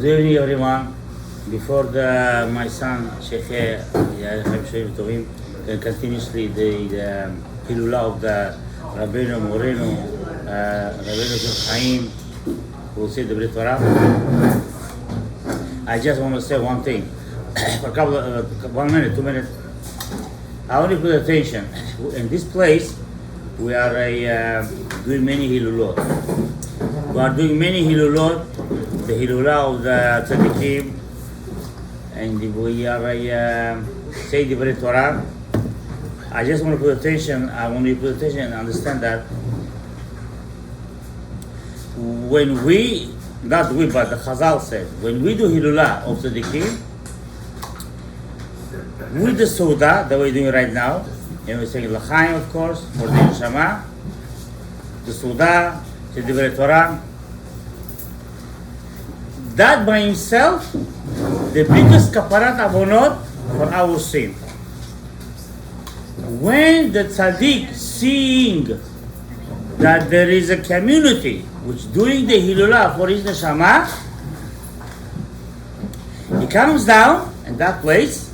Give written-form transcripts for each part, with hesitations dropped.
Good evening, everyone. Before my son, Sheikh Tovim, can continuously the HELULA of the Rabbeinu Moreno, Rabbeinu Chaim, who will say the Brit Torah. I just want to say one thing. For a couple of, 1 minute, 2 minutes. I want to put attention. In this place, we are doing many HELULOT. We are doing many HELULOT, the HELULA of the Tzadikim, and we are saying the Brit Torah. I just want to put attention. I want you to put attention and understand that when we, not we, but the Chazal said, when we do HELULA of Tzadikim, with the Suda that we're doing right now, and we're saying L'chaim, of course, for the Neshama, the Suda, the Divrei Torah, that by himself, the biggest kaparat avonot for our sin. When the tzaddik seeing that there is a community which doing the HELULA for his neshama, he comes down in that place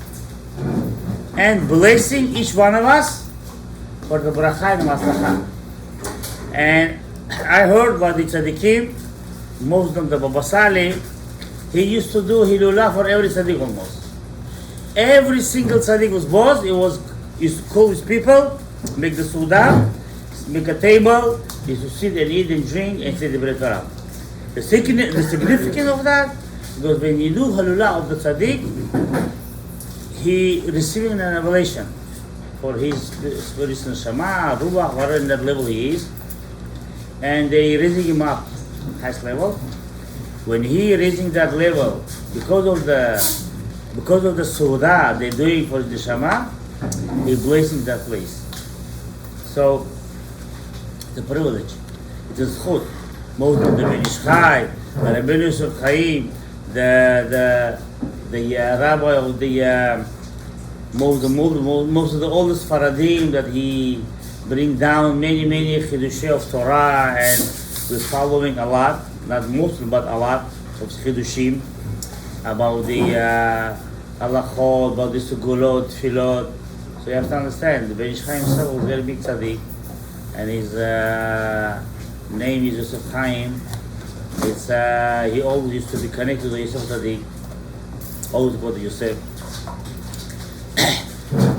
and blessing each one of us for the bracha and matzlacha. And I heard about the tzaddikim, most of the Baba Sali, he used to do HELULA for every tzaddik almost. Every single tzaddik was boss. He used to call his people, make the Suda, make a table, he used to sit and eat and drink and say the Brit Torah. The significance of that, because when you do HELULA of the tzaddik, he receiving an revelation for his neshama, ruach, whatever that level he is, and they raising him up highest level. When he raising that level, because of the Suda they're doing for the neshama, he blessing that place. So it's a privilege. It is chut. Most of the Ben Ish Chai, the Rabbeinu Chaim, the rabbi of the most of the oldest Faradim that he bring down many chidushei of Torah, and we're following a lot, not mostly but a lot of chidushim about the halachot, about the sugulot, tefillot. So you have to understand, the Ben Ish Chai himself was a very big tzaddik, and his name is Yosef Chaim. It's he always used to be connected to Yosef tzaddik, always go to Yosef.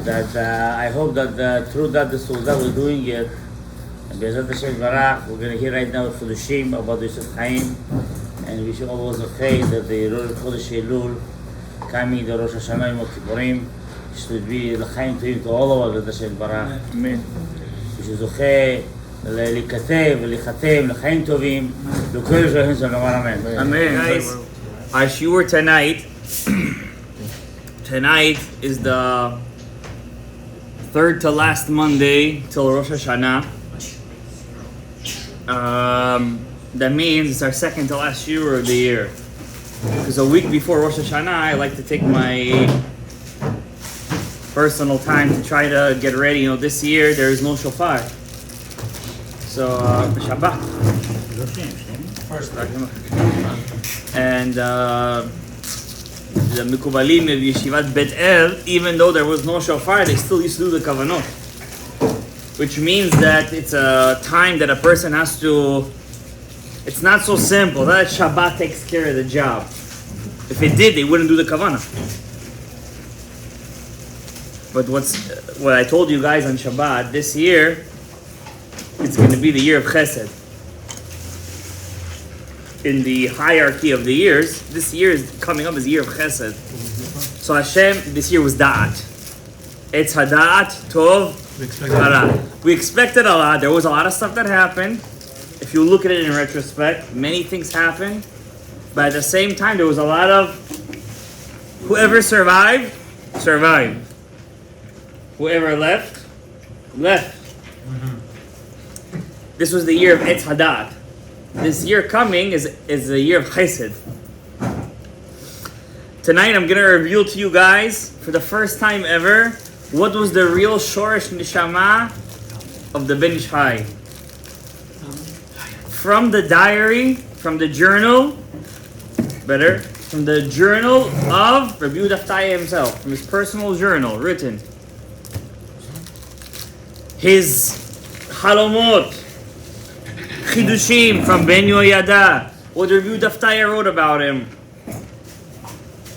That I hope that through that the Suda we're doing it, and Be'ezrat Hashem Barach, we're going to hear right now Chidushim about Yosef Chaim, and we should always pray that the Rosh Chodesh Elul coming, the Rosh Hashanah Yom Kippurim, should be L'chaim Tovim to all of us, Be'ezrat Hashem Barach. Amen. We should זוכה להיכתב ולהיחתם לחיים טובים לכל יושבים שלנו, אמן. Amen. Guys, our shiur tonight is the third to last Monday till Rosh Hashanah. That means it's our second to last shiur of the year. Because a week before Rosh Hashanah, I like to take my personal time to try to get ready. You know, this year there is no shofar. So, Shabbat. And the Mikubalim of Yeshivat Bet El, even though there was no shofar, they still used to do the kavanot. Which means that it's a time that a person has to, it's not so simple. That Shabbat takes care of the job. If it did, they wouldn't do the kavanah. But what I told you guys on Shabbat, this year, it's going to be the year of Chesed. In the hierarchy of the years, this year is coming up as the year of Chesed. So Hashem, this year was Da'at. It's Hada'at, Tov, Hara. We expected a lot. There was a lot of stuff that happened. If you look at it in retrospect, many things happened. But at the same time, there was a lot of whoever survived. Whoever left. This was the year of Etz Hadat. This year coming is the year of Chesed. Tonight I'm going to reveal to you guys, for the first time ever, what was the real Shoresh Neshama of the Ben Ish Chai. From the diary, from the journal, better, from the journal of Rabbi Yehuda himself, from his personal journal, written. His halomot, chidushim from Ben Yoyada, what Rabbi Yehuda wrote about him.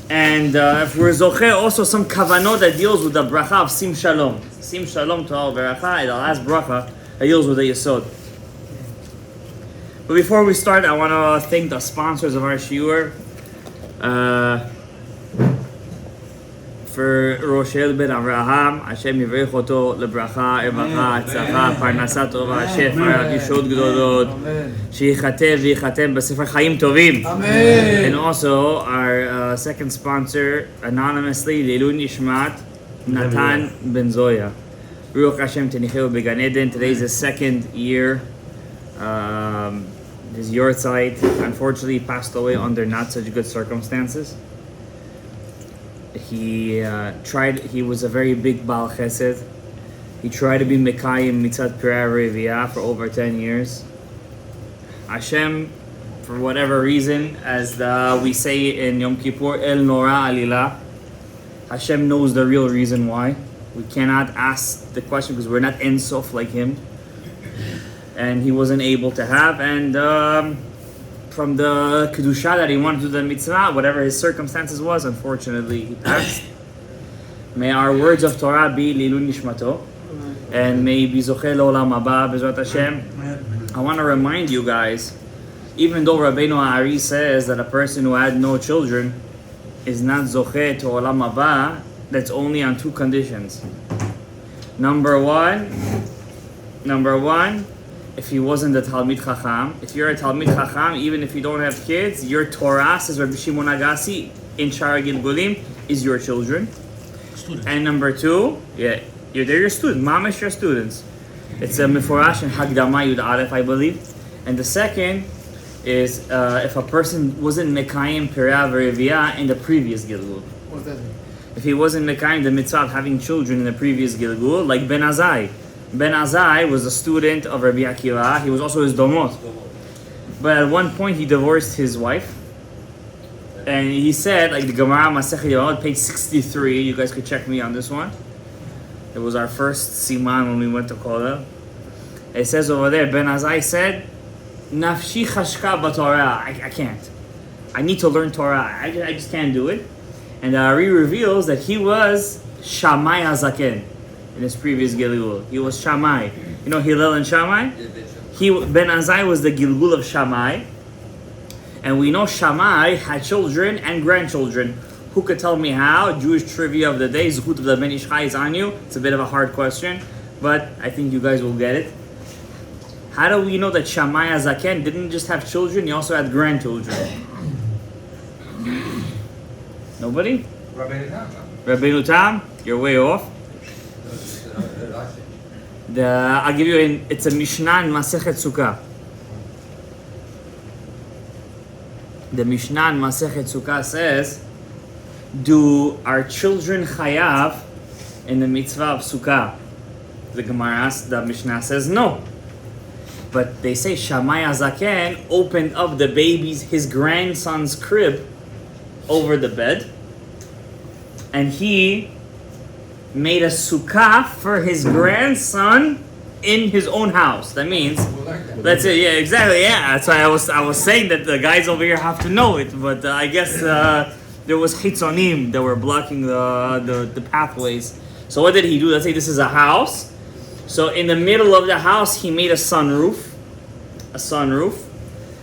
And if we're zoche, also some kavanot that deals with the bracha of sim shalom. Sim shalom to our bracha, the last bracha that deals with the yesod. But before we start, I want to thank the sponsors of our shiur. For Roshel ben Avraham, Hashem yivarech oto lebracha, ervacha, tzlacha, parnasa tova, shefa, yishod gedolot, sheyichatev v'yichatem b'sefer chaim tovim. Amen. And also our second sponsor, anonymously, Leilun Ishmat Natan Ben Zoya. Ruach Hashem tenicheu began Eden. Today is the second year. His yortzeit, unfortunately, passed away under not such good circumstances. He was a very big Baal Chesed. He tried to be Mekayim Mitzat Pirei Reviyah for over 10 years. Hashem, for whatever reason, as we say in Yom Kippur, El Nora Alila, Hashem knows the real reason why. We cannot ask the question because we're not Ein Sof like him. And he wasn't able to have, and from the kedusha that he wanted to do the mitzvah, whatever his circumstances was, unfortunately he passed. May our words of Torah be lilun nishmato, and may be zoche l'olam haba b'ezrat Hashem. I want to remind you guys, even though Rabbeinu Ari says that a person who had no children is not zoche to olam haba, that's only on two conditions. Number one, if he wasn't a Talmid Chacham. If you're a Talmid Chacham, even if you don't have kids, your Torah, says Rabbi Shimon Agassi, in Shara Gilgulim, is your children. Student. And number two, they're your students. Mamish your students. It's a Meforash and Hagdama Yud Aleph, I believe. And the second is if a person wasn't Mekayim Pirei Reviyah in the previous Gilgul. What's that mean? If he wasn't Mekayim the mitzvah of having children in the previous Gilgul, like Ben Azai. Ben Azai was a student of Rabbi Akiva. He was also his domot. But at one point he divorced his wife. And he said, like the Gemara Masechet Yevamot, page 63, you guys could check me on this one. It was our first siman when we went to Kollel. It says over there, Ben Azai said, Nafshi chashka b'Torah. I can't. I need to learn Torah. I just can't do it. And the Ari reveals that he was Shammai HaZaken. In his previous Gilgul, he was Shammai. You know Hillel and Shammai? Ben Azai was the Gilgul of Shammai. And we know Shammai had children and grandchildren. Who could tell me how? Jewish trivia of the day, Zechut of the Ben Ish Chai is on you. It's a bit of a hard question, but I think you guys will get it. How do we know that Shammai HaZaken didn't just have children, he also had grandchildren? Nobody? Rabbeinu Tam? You're way off. I'll give you it's a Mishnah in Masechet Sukkah. The Mishnah in Masechet Sukkah says, do our children chayav in the mitzvah of Sukkah? The Gemara, the Mishnah says no. But they say Shammai HaZaken opened up the his grandson's crib over the bed, and he made a sukkah for his grandson in his own house. That means, that's it. Yeah, exactly. Yeah, that's why I was saying that the guys over here have to know it. But I guess there was chitzonim that were blocking the pathways. So what did he do? Let's say this is a house. So in the middle of the house, he made a sunroof,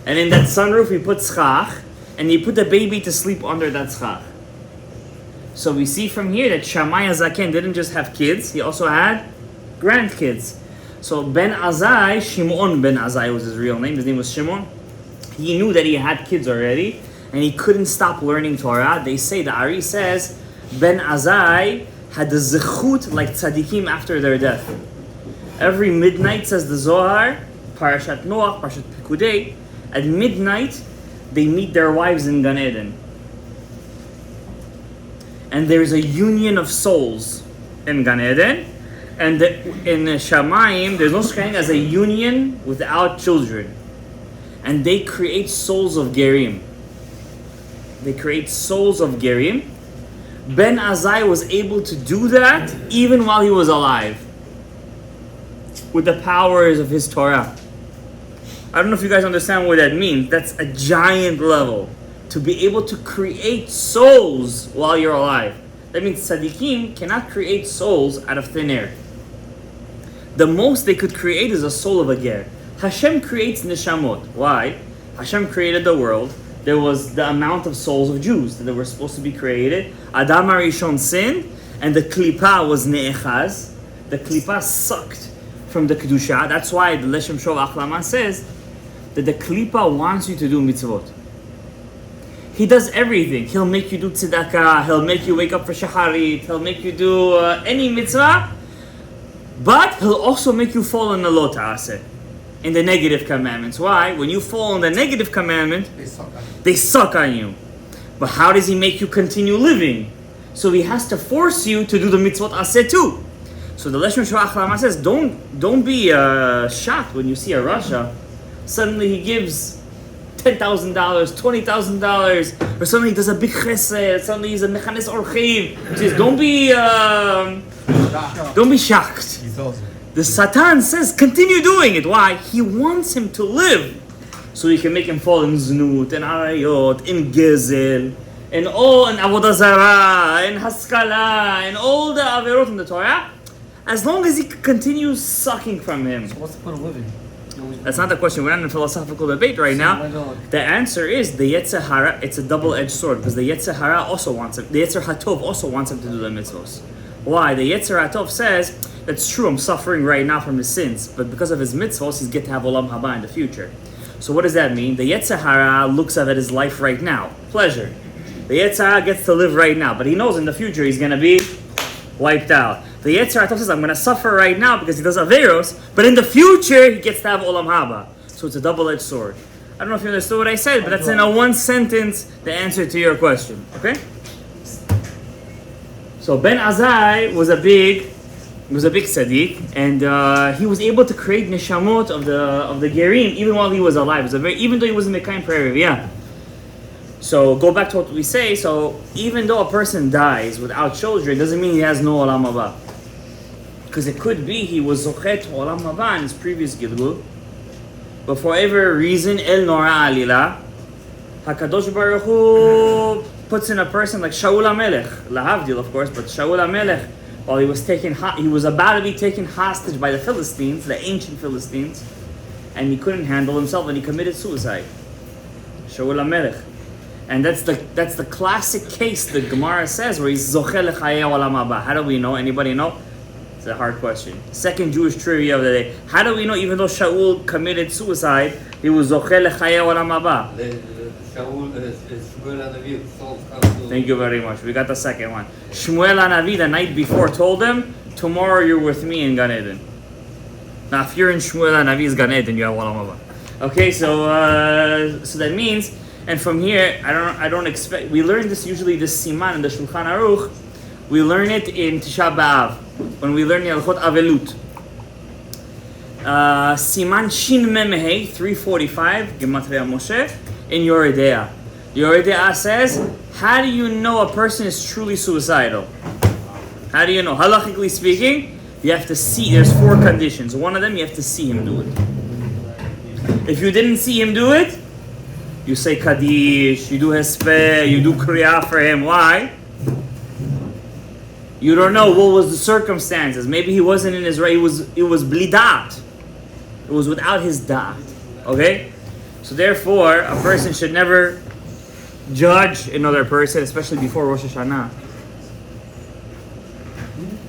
and in that sunroof he put schach, and he put the baby to sleep under that schach. So we see from here that Shammai HaZaken didn't just have kids, he also had grandkids. So Ben Azai, Shimon Ben Azai was his real name, his name was Shimon. He knew that he had kids already, and he couldn't stop learning Torah. They say, the Ari says, Ben Azai had the zechut like tzaddikim after their death. Every midnight, says the Zohar, Parashat Noach, Parashat Pekudei, at midnight, they meet their wives in Gan Eden. And there's a union of souls in Gan Eden, and in Shamayim, there's no such thing as a union without children. And they create souls of Gerim. They create souls of Gerim. Ben Azai was able to do that even while he was alive, with the powers of his Torah. I don't know if you guys understand what that means. That's a giant level. To be able to create souls while you're alive. That means tzaddikim cannot create souls out of thin air. The most they could create is a soul of a ger. Hashem creates neshamot. Why? Hashem created the world. There was the amount of souls of Jews that were supposed to be created. Adam HaRishon sinned, and the klipa was ne'echaz. The klipa sucked from the kedusha. That's why the Leshem Shov Achlama says that the klipa wants you to do mitzvot. He does everything. He'll make you do tzedakah. He'll make you wake up for shacharit. He'll make you do any mitzvah. But he'll also make you fall in the lo ta'aseh, in the negative commandments. Why? When you fall in the negative commandment, they suck on you. But how does he make you continue living? So he has to force you to do the mitzvot aseh too. So the Leshem Shov Achlama says, don't be shocked when you see a Rasha. Suddenly he gives $10,000, $20,000, or suddenly he does a big chesed, suddenly he's a mechanis orchiv. He says, don't be shocked. The Satan says, continue doing it. Why? He wants him to live, so he can make him fall in znut, in arayot, in gezel, in avodah zarah, in haskala, in all the averot in the Torah. As long as he continues sucking from him. So what's the point of living? That's not the question. We're not in a philosophical debate right now. The answer is the Yetzer Hara. It's a double-edged sword, because the Yetzer Hara also wants him. The Yetzer Hatov also wants him to do the mitzvos. Why? The Yetzer Hatov says, that's true, I'm suffering right now from his sins, but because of his mitzvos, he's get to have Olam Haba in the future. So what does that mean? The Yetzer Hara looks at his life right now. Pleasure. The Yetzer Hara gets to live right now, but he knows in the future he's going to be wiped out. The Yetzer Hatov says, I'm going to suffer right now because he does Averos, but in the future, he gets to have Olam Haba. So it's a double-edged sword. I don't know if you understood what I said, but that's in a one sentence, the answer to your question. Okay? So Ben Azai was a big tzaddik, and he was able to create neshamot of the Gerim even while he was alive. Even though he was in Mekayim Prairie, yeah. So go back to what we say. So even though a person dies without children, doesn't mean he has no Olam Haba. Because it could be he was zochet Olam Haba in his previous Gilgul, but for whatever reason, El Nora Alila, HaKadosh Baruch Hu puts in a person like Shaul HaMelech, Lahavdil of course, but Shaul HaMelech, while he was about to be taken hostage by the Philistines, the ancient Philistines, and he couldn't handle himself and he committed suicide. Shaul HaMelech. And that's the classic case the Gemara says where he's Zocheh L'chayei Olam Haba. How do we know? Anybody know? It's a hard question. Second Jewish trivia of the day. How do we know even though Shaul committed suicide, he was Zocheh L'chayei Olam Haba? Shaul is Shmuel HaNavi. Thank you very much. We got the second one. Shmuel HaNavi the night before told him, tomorrow you're with me in Gan Eden. Now if you're in Shmuel HaNavi's Gan Eden, you have Olam Haba. Okay, so that means, and from here, I don't expect, we learn this usually, this siman in the Shulchan Aruch, we learn it in Tisha B'Av, when we learn Yalchot Avelut. Siman Shin Memehei 345, Gematria Moshe, in Yoredea. Yoredea says, how do you know a person is truly suicidal? How do you know? Halachically speaking, you have to see, there's 4 conditions. One of them, you have to see him do it. If you didn't see him do it, you say Kaddish, you do Hespeh, you do Kriyah for him. Why? You don't know what was the circumstances. Maybe he wasn't in his right, it was blidat. It was without his da'at. Okay? So therefore, a person should never judge another person, especially before Rosh Hashanah.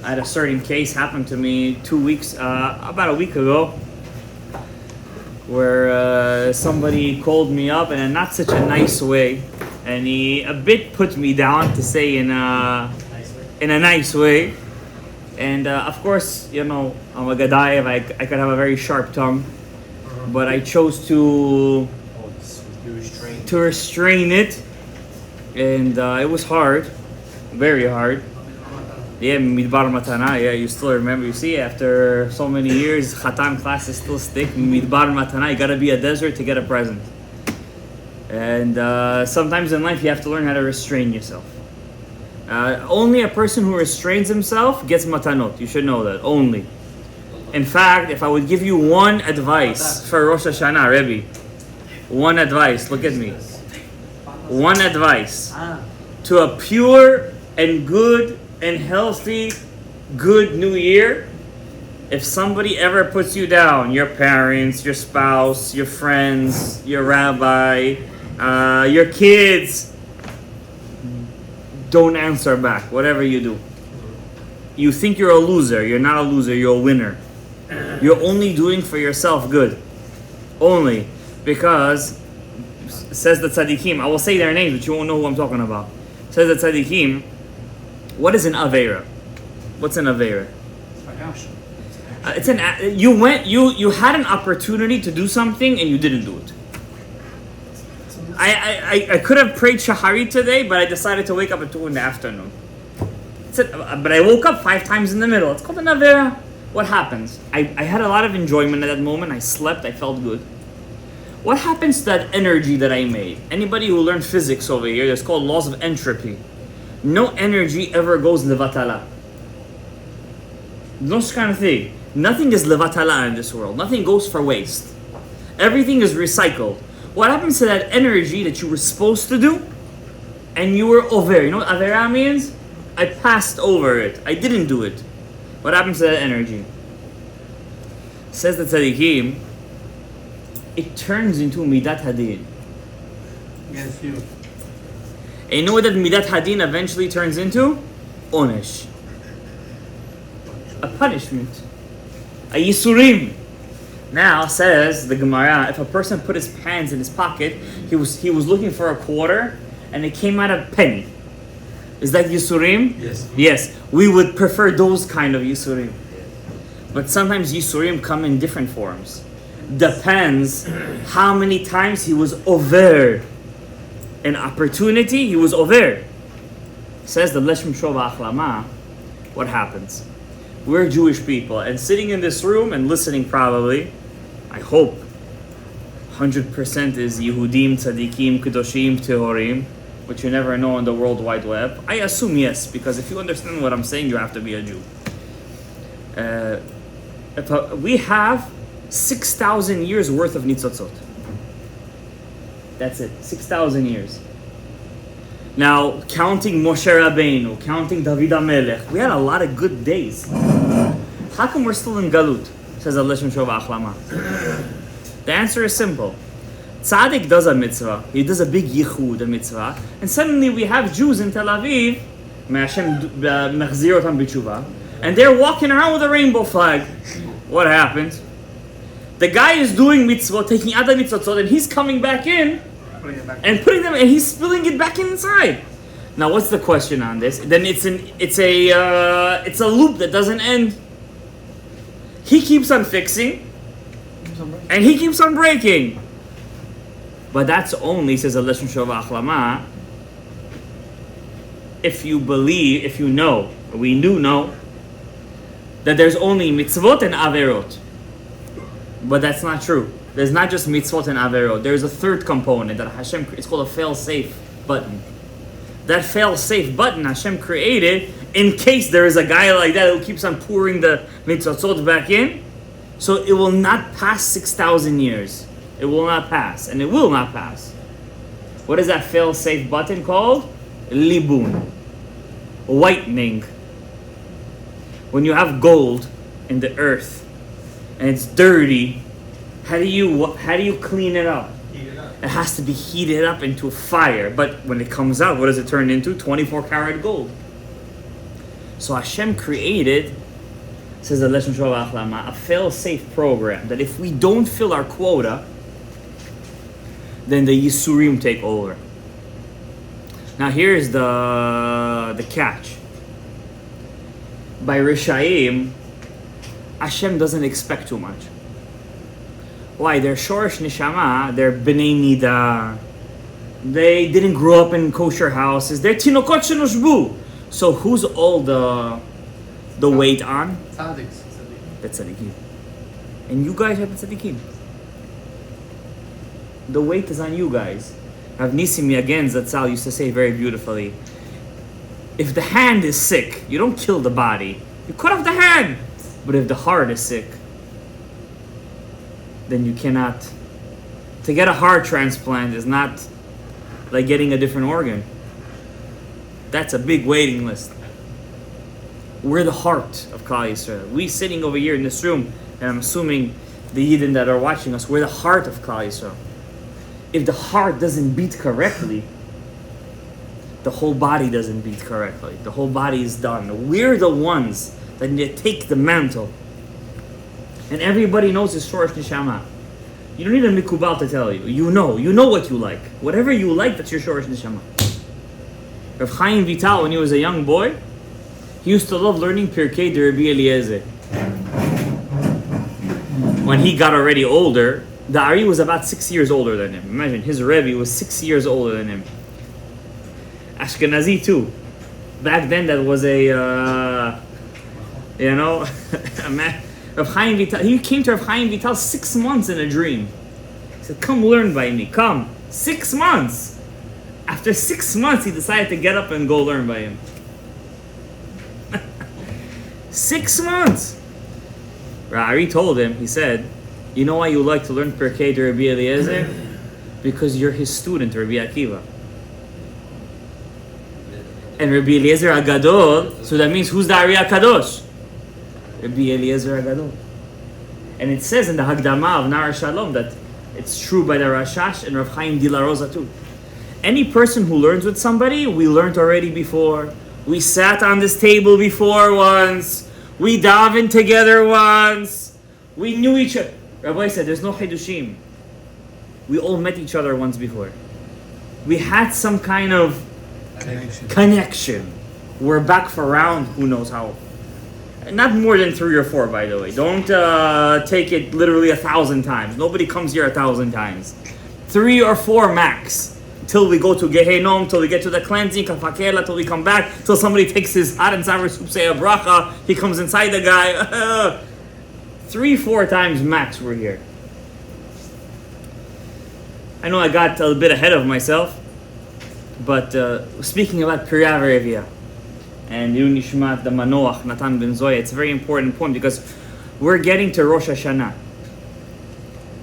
I had a certain case happen to me about a week ago, where somebody called me up in a not such a nice way, and he a bit put me down, to say in a nice way. And of course, you know, I'm a Gadaev, I could have a very sharp tongue, but I chose to restrain it, and it was hard, very hard. Yeah, Midbar Matana, yeah, you still remember. You see, after so many years, Khatan classes still stick. Midbar Matana, you gotta be a desert to get a present. And sometimes in life you have to learn how to restrain yourself. Only a person who restrains himself gets matanot. You should know that. Only. In fact, if I would give you one advice for Rosh Hashanah, Rebbe, one advice, look at me. One advice to a pure and good and healthy, good new year. If somebody ever puts you down, your parents, your spouse, your friends, your rabbi, your kids, don't answer back, whatever you do. You think you're a loser. You're not a loser, you're a winner. You're only doing for yourself good. Only. Because, says the tzaddikim, I will say their names, but you won't know who I'm talking about. Says the tzaddikim, what is an avera? What's an avera? It's you had an opportunity to do something and you didn't do it. I could have prayed Shahari today, but I decided to wake up at 2 in the afternoon. But I woke up 5 times in the middle. It's called an avera. What happens? I had a lot of enjoyment at that moment. I slept. I felt good. What happens to that energy that I made? Anybody who learned physics over here, there's called laws of entropy. No energy ever goes levatala. No kind of thing. Nothing is levatala in this world. Nothing goes for waste. Everything is recycled. What happens to that energy that you were supposed to do and you were over? You know what avera means? I passed over it. I didn't do it. What happens to that energy? Says the tzaddikim, it turns into midat hadin. Against you. And you know what that midat hadin eventually turns into? Onesh. A punishment. A yisurim. Now, says the Gemara, if a person put his hands in his pocket, he was looking for a quarter, and it came out a penny. Is that yisurim? Yes. Yes. We would prefer those kind of yisurim. But sometimes yisurim come in different forms. Depends how many times he was over an opportunity. He was over. Says the Leshem Shova Achlama. What happens? We're Jewish people, and sitting in this room and listening probably, I hope, 100% is Yehudim, Tzadikim, Kedoshim, Tehorim, which you never know on the World Wide Web. I assume yes, because if you understand what I'm saying, you have to be a Jew. We have 6,000 years worth of nitzotzot. That's it, 6,000 years. Now, counting Moshe Rabbeinu, counting David HaMelech, we had a lot of good days. How come we're still in Galut? Says Allah Shem Shova Achlama. The answer is simple. Tzaddik does a mitzvah. He does a big yichud, a mitzvah. And suddenly we have Jews in Tel Aviv, and they're walking around with a rainbow flag. What happens? The guy is doing mitzvah, taking out the mitzvot, and he's coming back in and putting them, and he's spilling it back inside. Now, what's the question on this? Then it's a loop that doesn't end. He keeps on fixing, and he keeps on breaking. But that's only, says Allah Shem Shova Achlama, if you believe, if you know, we do know, that there's only mitzvot and averot. But that's not true. There's not just mitzvot and averot. There's a third component that Hashem, it's called a fail-safe button. That fail-safe button Hashem created in case there is a guy like that who keeps on pouring the mitzvot back in. So it will not pass 6,000 years. It will not pass. And it will not pass. What is that fail-safe button called? Libun. Whitening. When you have gold in the earth and it's dirty, how do you clean it up? It has to be heated up into a fire. But when it comes out, what does it turn into? 24 karat gold. So Hashem created, says the Leshem Shova Achlama, a fail-safe program that if we don't fill our quota, then the Yisurim take over. Now here's the catch. By Rishayim, Hashem doesn't expect too much. Why? They're Shorish Neshama, they're B'nai Nida. They didn't grow up in kosher houses. They're Tinokot Shenoshbu. So who's all the weight on? Tzaddiks. The tzaddikim. And you guys are the tzaddikim. The weight is on you guys. Rav Nisim Yagen Zatzal used to say very beautifully, if the hand is sick, you don't kill the body, you cut off the hand. But if the heart is sick, then you cannot. To get a heart transplant is not like getting a different organ. That's a big waiting list. We're the heart of Klal Yisrael. We sitting over here in this room, and I'm assuming the Yidden that are watching us, we're the heart of Klal Yisrael. If the heart doesn't beat correctly, the whole body doesn't beat correctly. The whole body is done. We're the ones that need to take the mantle. And everybody knows his Shorosh Neshama. You don't need a Mikubal to tell you. You know what you like. Whatever you like, that's your Shorosh Neshama. Rav Chaim Vital, when he was a young boy, he used to love learning Pirkei de Rabbi Eliezer. When he got already older, the Ari was about 6 years older than him. Imagine, his Rebbe was 6 years older than him. Ashkenazi too. Back then, that was Rav Chaim Vital. He came to Rav Chaim Vital 6 months in a dream. He said, "Come learn by me. Come." 6 months. After 6 months, he decided to get up and go learn by him. 6 months. Ari told him, he said, "You know why you like to learn Pirkei de Rabbi Eliezer? Because you're his student, Rabbi Akiva. And Rabbi Eliezer Agadol, so that means who's the Ari HaKadosh? Rabbi Eliezer Agadol." And it says in the Hagdama of R.Shalom that it's true by the Rashash and Rav Chaim de la Rosa too. Any person who learns with somebody, we learned already before. We sat on this table before once. We davened together once. We knew each other. Rabbi said, there's no Hidushim. We all met each other once before. We had some kind of connection. We're back for round, who knows how. Not more than 3 or 4, by the way. Don't take it literally 1,000 times. Nobody comes here 1,000 times. 3 or 4 max. Till we go to Gehenom, till we get to the cleansing, Kafakela, till we come back, till somebody takes his hot and sour soup, say a bracha, he comes inside the guy. 3-4 times max we're here. I know I got a bit ahead of myself, but speaking about Pirya V'Revia and Yun Nishmat the Manoach Natan Ben Zoya, it's a very important point because we're getting to Rosh Hashanah.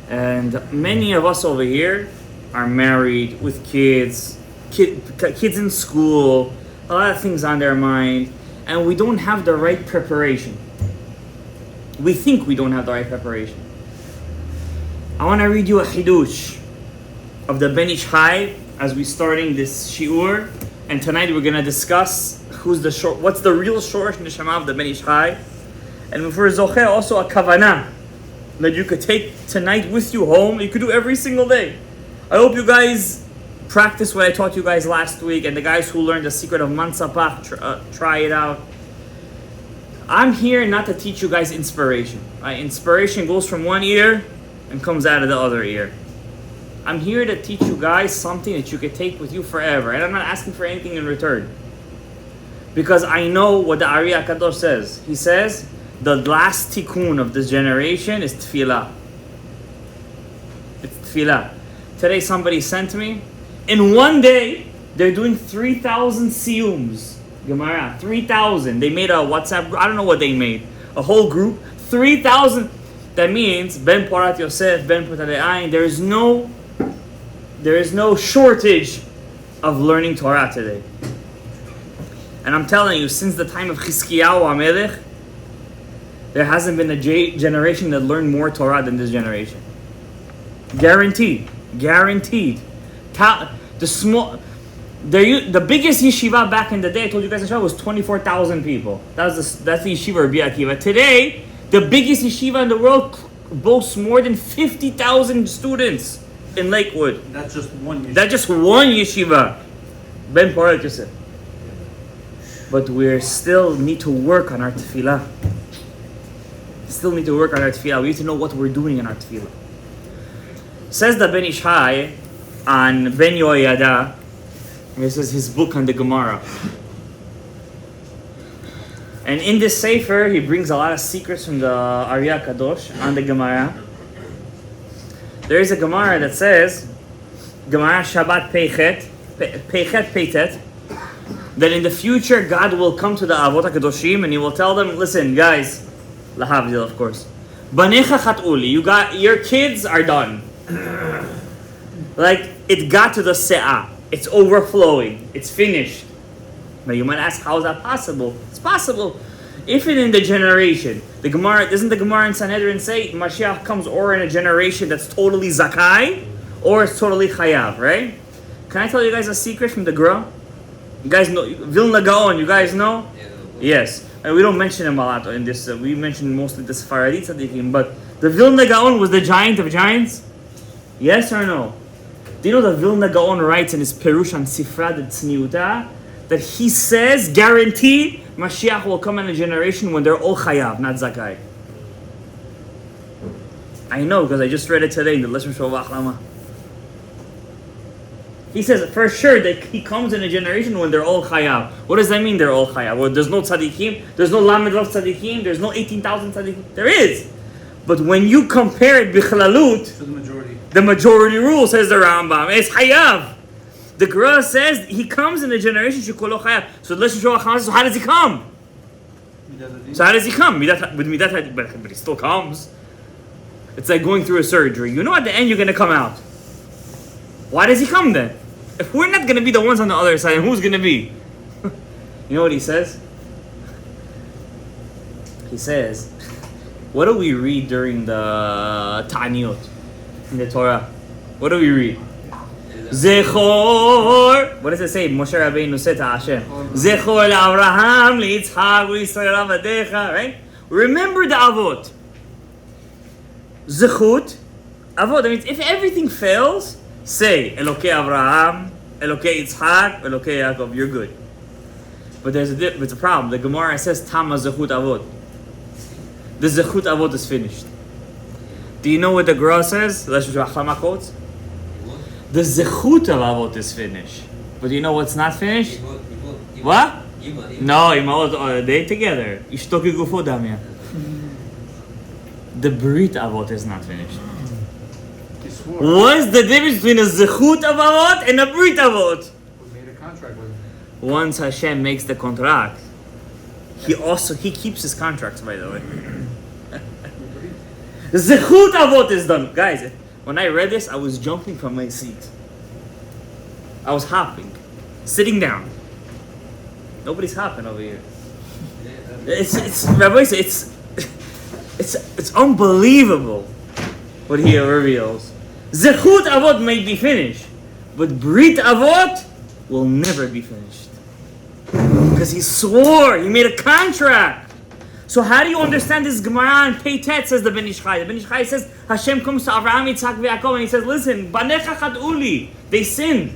And many of us over here are married with kids in school, a lot of things on their mind, and we don't have the right preparation. We think we don't have the right preparation. I want to read you a chidush of the Ben Ish Chai as we're starting this shiur, and tonight we're going to discuss what's the real Shorosh Neshama of the Ben Ish Chai, and for Zocher also a kavanah that you could take tonight with you home. You could do every single day. I hope you guys practice what I taught you guys last week, and the guys who learned the secret of Mansapach, try it out. I'm here not to teach you guys inspiration. Right? Inspiration goes from one ear and comes out of the other ear. I'm here to teach you guys something that you could take with you forever, and I'm not asking for anything in return. Because I know what the Ari HaKadosh says. He says, the last tikkun of this generation is tefillah. It's tefillah. Today somebody sent me, in one day, they're doing 3,000 siyums. Gemara, 3,000. They made a WhatsApp, I don't know what they made. A whole group, 3,000. That means, Ben Porat Yosef, Ben Porat Ayin, there is no shortage of learning Torah today. And I'm telling you, since the time of Chizkiyahu HaMelech, there hasn't been a generation that learned more Torah than this generation. Guaranteed. The biggest yeshiva back in the day, I told you guys, was 24,000 people. That's the yeshiva of Rabbi Akiva. Today, the biggest yeshiva in the world boasts more than 50,000 students in Lakewood. That's just one yeshiva. That's just one yeshiva. Ben Porat Yosef. But we still need to work on our tefillah. We need to know what we're doing in our tefillah. Says the Ben Ish Chai on Ben Yoyada, this is his book on the Gemara. And in this sefer, he brings a lot of secrets from the Ari HaKadosh on the Gemara. There is a Gemara that says, Gemara Shabbat Peichet Peitet, that in the future God will come to the Avot HaKadoshim and He will tell them, listen, guys, lahavdil, of course, Banecha Chat'uli, your kids are done. Like, it got to the Se'ah. It's overflowing. It's finished. Now you might ask, how is that possible? It's possible. If it in the generation, doesn't the Gemara in Sanhedrin say Mashiach comes or in a generation that's totally Zakai or it's totally Chayav, right? Can I tell you guys a secret from the Gra? You guys know Vilna Gaon, you guys know? Yes. And we don't mention him a lot in this. We mention mostly the Sephardi Tzaddikim, but the Vilna Gaon was the giant of giants? Yes or no? Do you know the Vilna Gaon writes in his Perush on Sifra de Tzniuta that he says, guarantee, Mashiach will come in a generation when they're all Chayav, not Zakai. I know, because I just read it today in the Lesson Shovach Lama. He says for sure that he comes in a generation when they're all Chayav. What does that mean, they're all Chayav? Well, there's no Tzaddikim, there's no Lamed Rav Tzaddikim, there's no 18,000 Tzaddikim. There is. But when you compare it Bichlalut, So the majority rule, says the Rambam, it's Chayav. The Gemara says he comes in a generation Shekolo Chayav. So let's show so how does he come? So how does he come? But he still comes. It's like going through a surgery. You know at the end you're going to come out. Why does he come then? If we're not going to be the ones on the other side, then who's going to be? You know what he says? He says, what do we read during the Ta'aniyot in the Torah? What do we read? Zechor. What does it say? Moshe Rabbeinu said to Hashem, Zechor LaAvraham LiYitzchak ULiYisrael Avadecha. Right? Remember the Avot. Zechut. Avot. That means if everything fails, say Elokei Avraham, Elokei Yitzchak, Elokei Yaakov. You're good. But there's a problem. The Gemara says Tama Zechut Avot. The Zechut Avot is finished. Do you know what the Gemara says? Let's do Achlama quotes. The Zechut of Avot is finished. But do you know what's not finished? What? No, Imaot, they together. Ishtoki Gufo Damya. The Brit Avot is not finished. What's the difference between a Zechut of Avot and a Brit Avot? We made a contract with him. Once Hashem makes the contract, he keeps his contracts, by the way. Zechut Avot is done. Guys, when I read this, I was jumping from my seat. I was hopping. Sitting down. Nobody's hopping over here. It's unbelievable what he reveals. Zechut Avot may be finished, but Brit Avot will never be finished. Because he swore, he made a contract. So how do you understand this Gemara in Peitet, says the Ben Ish Chai? The Ben Ish Chai says, Hashem comes to Avraham, Yitzchak, Yaakov, and he says, listen, Banecha Chat'uli, they sinned.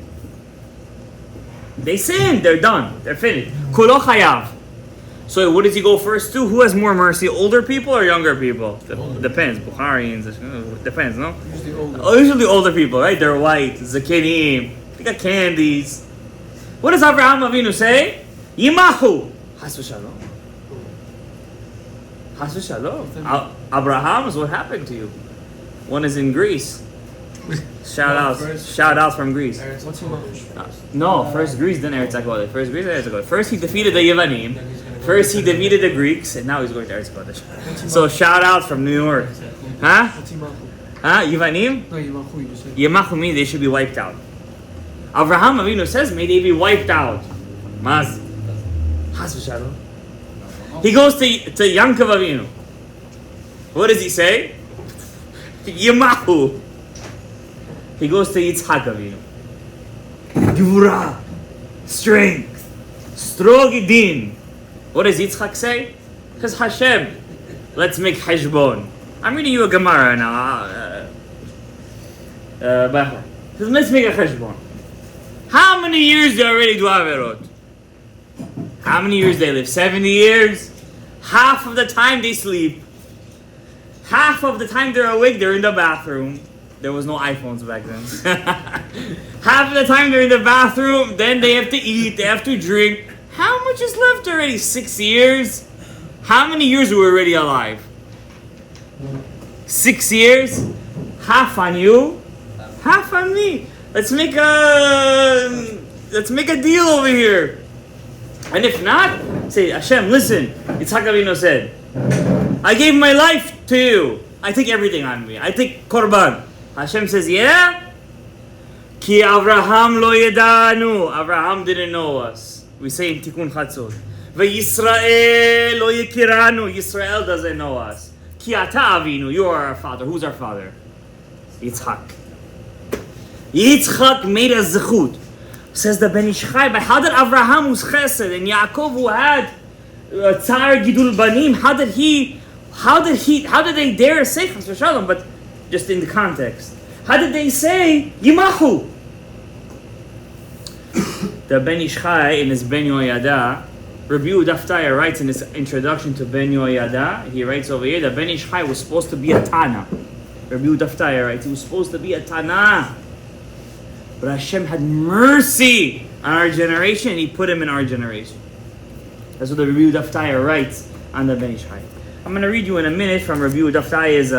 They sinned, they're done, they're finished. Kulo Chayav. So what does he go first to? Who has more mercy, older people or younger people? Depends, Bukharians, depends, no? Usually older people, right? They're white, zakinim, they got candies. What does Avraham Avinu say? Yimahu. Has v'shalom. Has v'shalom. Abraham, what happened to you? One is in Greece. Shout out from Greece. No, first Greece, then Eretz HaKodesh. First Greece, then Eretz HaKodesh. First he defeated the Yevanim. First he defeated the Greeks, and now he's going to Eretz HaKodesh. So shout out from New York. Huh? Yevanim? No, Yemachu, you said. Yemachu means they should be wiped out. Avraham Avinu says, may they be wiped out. Maz. Has v'shalom. He goes to Yankov Avinu. What does he say? Yemahu. He goes to Yitzchak Avinu. Gvura. Strength. Strogidin. What does Yitzchak say? Says Hashem. Let's make Heshbon. I'm reading you a Gemara now. Says, let's make a Heshbon. How many years they already do Averot? How many years they live? 70 years? Half of the time they sleep. Half of the time they're awake, they're in the bathroom. There was no iPhones back then. Half of the time they're in the bathroom, then they have to eat, they have to drink. How much is left already? 6 years? How many years were we already alive? 6 years? Half on you, half on me. Let's make a deal over here. And if not, say, Hashem, listen. Yitzhak Avinu said, I gave my life to you. I take everything on me. I take korban. Hashem says, yeah? Ki Avraham lo yedanu. Avraham didn't know us. We say in Tikkun Chatzot. Yisrael lo yekiranu. Yisrael doesn't know us. Ki ata avinu. You are our father. Who's our father? Yitzhak. Yitzhak made a zechut. Says the Ben Ish Chai, but how did Avraham who's chesed and Yaakov who had tzar gidul banim, how did they dare say Chas v'Shalom? But just in the context, how did they say Yimachu? The Ben Ish Chai in his Ben Yoyada, Rabbi Udaftaya writes in his introduction to Ben Yoyada, he writes over here that Ben Ish Chai was supposed to be a Tana. Rabbi Udaftaya writes he was supposed to be a Tana. But Hashem had mercy on our generation and He put him in our generation. That's what the Rabbi Udaftaya writes on the Ben Ish Chai. I'm going to read you in a minute from Rabbi Udaftaya's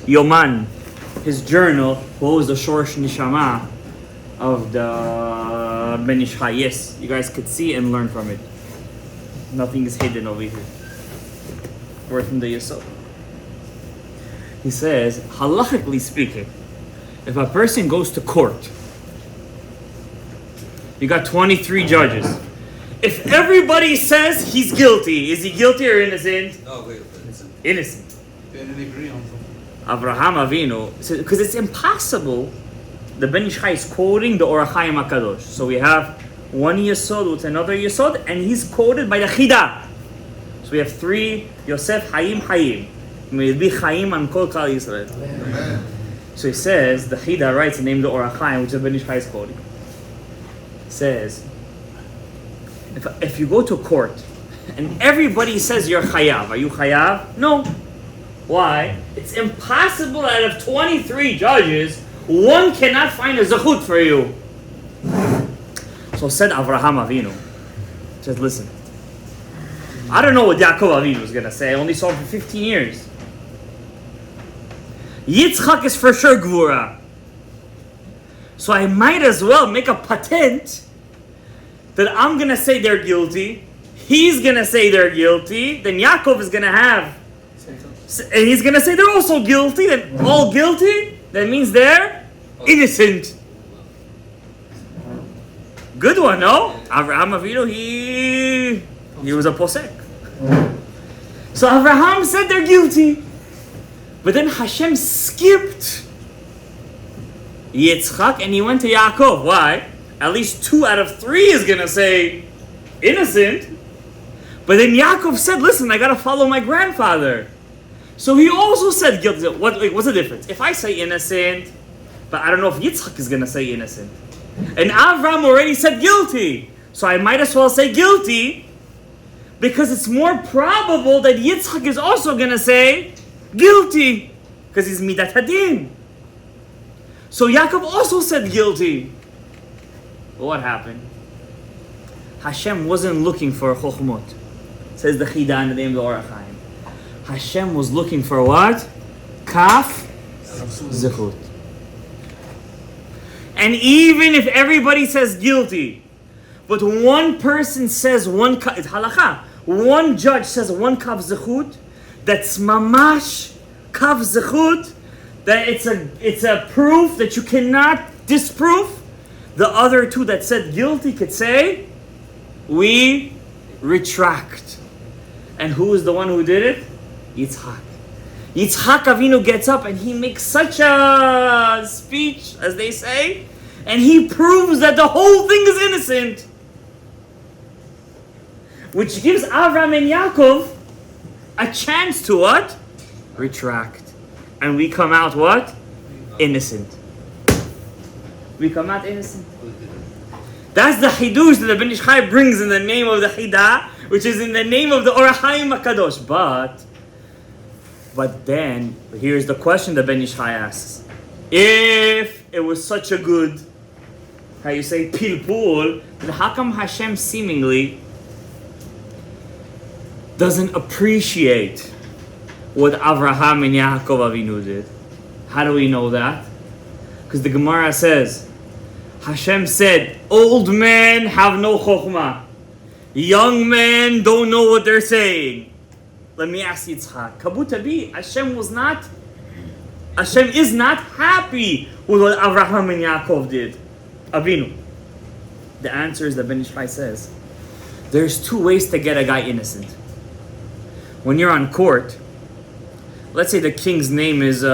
Yoman, his journal, what was the Shorsh Nishama of the Ben Ish Chai. Yes, you guys could see and learn from it. Nothing is hidden over here. Word from the Yesod. He says, halachically speaking, if a person goes to court, you got 23 judges. If everybody says he's guilty, is he guilty or innocent? Oh, wait, innocent. Innocent. They didn't agree on something. Avraham Avinu, because it's impossible. The Ben Ish Chai is quoting the Or HaChaim HaKadosh. So we have one Yesod with another Yesod, and he's quoted by the Chida. So we have three, Yosef, Hayim, Hayim. May it be Hayim on Kol Klal Yisrael. Amen. So he says, the Chida writes the name of the Or HaChaim, which the Ben Ish Chai is quoting. Says, if you go to court and everybody says you're chayav, are you chayav? No. Why? It's impossible out of 23 judges, one cannot find a zechut for you. So said Avraham Avinu. He says, listen, I don't know what Yaakov Avinu was going to say. I only saw him for 15 years. Yitzchak is for sure Gvura. So I might as well make a patent that I'm going to say they're guilty, he's going to say they're guilty, then Yaakov is going to have, and he's going to say they're also guilty, then all guilty, that means they're innocent. Good one, no? Avraham Avinu, he was a posek. So Avraham said they're guilty. But then Hashem skipped Yitzchak and he went to Yaakov. Why? At least 2 out of 3 is going to say innocent. But then Yaakov said, listen, I got to follow my grandfather. So he also said guilty. What's the difference? If I say innocent, but I don't know if Yitzchak is going to say innocent. And Avram already said guilty. So I might as well say guilty because it's more probable that Yitzchak is also going to say guilty because he's midat hadin. So Yaakov also said guilty. But what happened? Hashem wasn't looking for chokhmot. Says the Chida in the name of the Or HaChaim. Hashem was looking for what? Kaf zechut. And even if everybody says guilty, but one person says it's halakha, one judge says one kaf zechut, that's mamash kaf zechut, that it's a proof that you cannot disprove. The other 2 that said guilty could say, we retract. And who is the one who did it? Yitzhak. Yitzhak Avinu gets up and he makes such a speech, as they say, and he proves that the whole thing is innocent. Which gives Avram and Yaakov a chance to what? Retract. And we come out what? Innocent. We come out innocent. That's the Hidush that the Ben Ish Chai brings in the name of the Chida, which is in the name of the Or HaChaim HaKadosh. But then, here's the question that Ben Ish Chai asks. If it was such a good, how you say, pilpul, then how come Hashem seemingly doesn't appreciate what Avraham and Yaakov Avinu did? How do we know that? Because the Gemara says, Hashem said, old men have no chokhmah. Young men don't know what they're saying. Let me ask Yitzchak. Kabutabi, Hashem is not happy with what Avraham and Yaakov did. Avinu. The answer is that Ben Ish Chai says, there's two ways to get a guy innocent. When you're on court, let's say the king's name is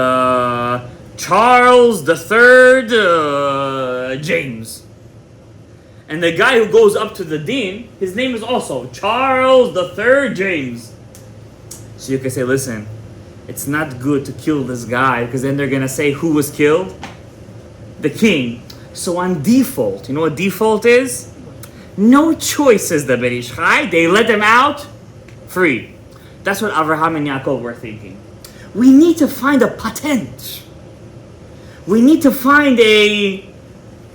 Charles III James. And the guy who goes up to the dean, his name is also Charles III James. So you can say, listen, it's not good to kill this guy because then they're going to say who was killed? The king. So on default, you know what default is? No choices, the Ben Ish Chai. They let them out free. That's what Avraham and Yaakov were thinking. We need to find a patent. We need to find a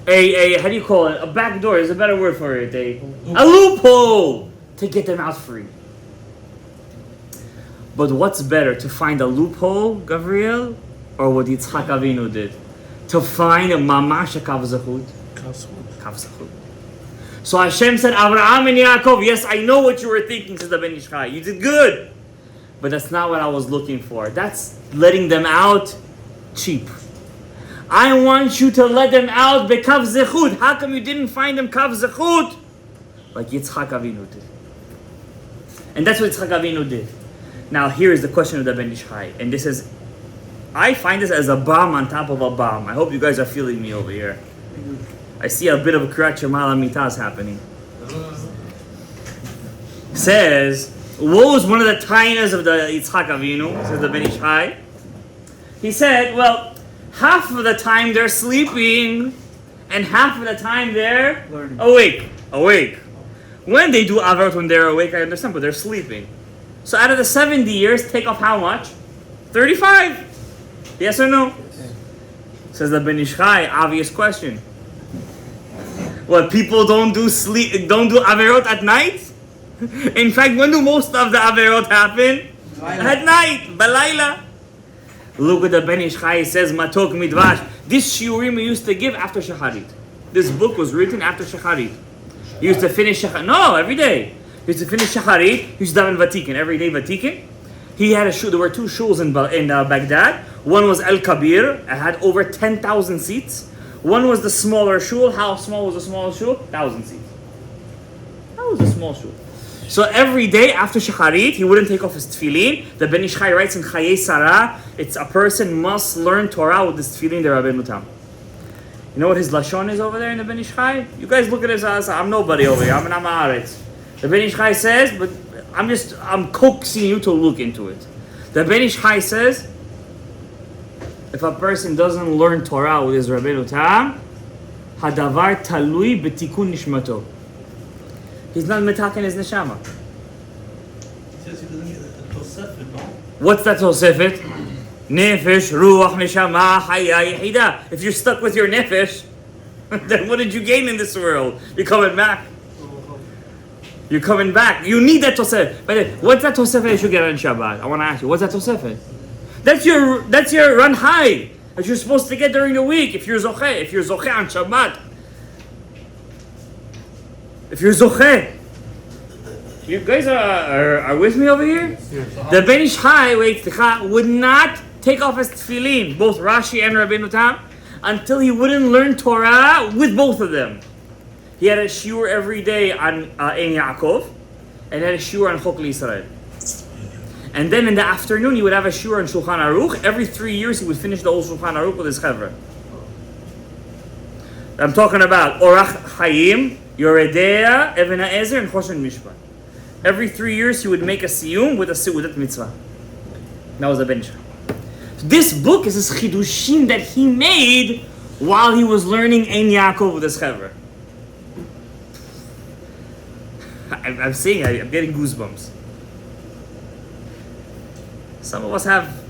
how do you call it? A back door. There's a better word for it. A loophole to get them out free. But what's better, to find a loophole, Gavriel, or what Yitzchak Avinu did? To find a mamash kav zechut. Kav zechut. So Hashem said, Avraham and Yaakov, yes, I know what you were thinking, says the Ben Ish Chai. You did good. But that's not what I was looking for. That's letting them out cheap. I want you to let them out bekav zechut. How come you didn't find them kav zechut? Like Yitzchak Avinu did. And that's what Yitzchak Avinu did. Now here is the question of the Ben Ish Chai. And this is, I find this as a bomb on top of a bomb. I hope you guys are feeling me over here. I see a bit of a Kirat Shema Mitaz happening. Says, what was one of the tainas of the Yitzchak Avinu? Says the Ben Ish Chai. He said, well, half of the time they're sleeping, and half of the time they're awake. When they do avarot when they're awake, I understand, but they're sleeping. So out of the 70 years, take off how much? 35. Yes or no? Says the Ben Ish Chai, obvious question. What, people don't do averot at night? In fact, when do most of the averot happen? At night, balayla. Look what the Ben Ish Chai says, Matok Midvash. This shiurim we used to give after Shacharit. This book was written after Shacharit. He used to finish Shacharit. No, every day. He used to finish Shacharit. He used to daven Vatikin. Every day Vatikin. He had a shul. There were two shuls in Baghdad. One was El Kabir. It had over 10,000 seats. One was the smaller shul. How small was the small shul? 1,000 seats. That was a small shul. So every day after Shacharit, he wouldn't take off his tefillin. The Ben Ish Chai writes in Chayei Sarah, it's a person must learn Torah with this tefillin de Rabbeinu Tam. You know what his lashon is over there in the Ben Ish Chai? You guys look at this as I'm nobody over here. I'm an Amaretz. The Ben Ish Chai says, but I'm coaxing you to look into it. The Ben Ish Chai says, if a person doesn't learn Torah with his Rabbeinu Tam, hadavar talui betikun nishmato. He's not metaken his neshama. He says he doesn't get a tosefet, no? What's that tosefet? Nefesh, ruach, neshama, haya, yehida. If you're stuck with your nefesh, then what did you gain in this world? You're coming back. You're coming back. You need that tosefet. But what's that tosefet that you get on Shabbat? I want to ask you, what's that tosefet? That's your run high that you're supposed to get during the week. If you're zocheh on Shabbat. If you're zocheh, you guys are with me over here? The Ben Ish Chai would not take off his tefillin, both Rashi and Rabbeinu Tam, until he wouldn't learn Torah with both of them. He had a shiur every day on Ein Yaakov, and had a shiur on Chok L'Yisrael. And then in the afternoon, he would have a shiur on Shulchan Aruch. Every 3 years, he would finish the whole Shulchan Aruch with his chevra. I'm talking about Orach Chaim, Yoredea, Even HaEzer, and Choshen Mishpat. Every 3 years, he would make a siyum with a Seudat Mitzvah. That was the Ben Ish Chai. So this book is his chidushim that he made while he was learning Ein Yaakov with his chevra. I'm saying, I'm getting goosebumps. Some of us have,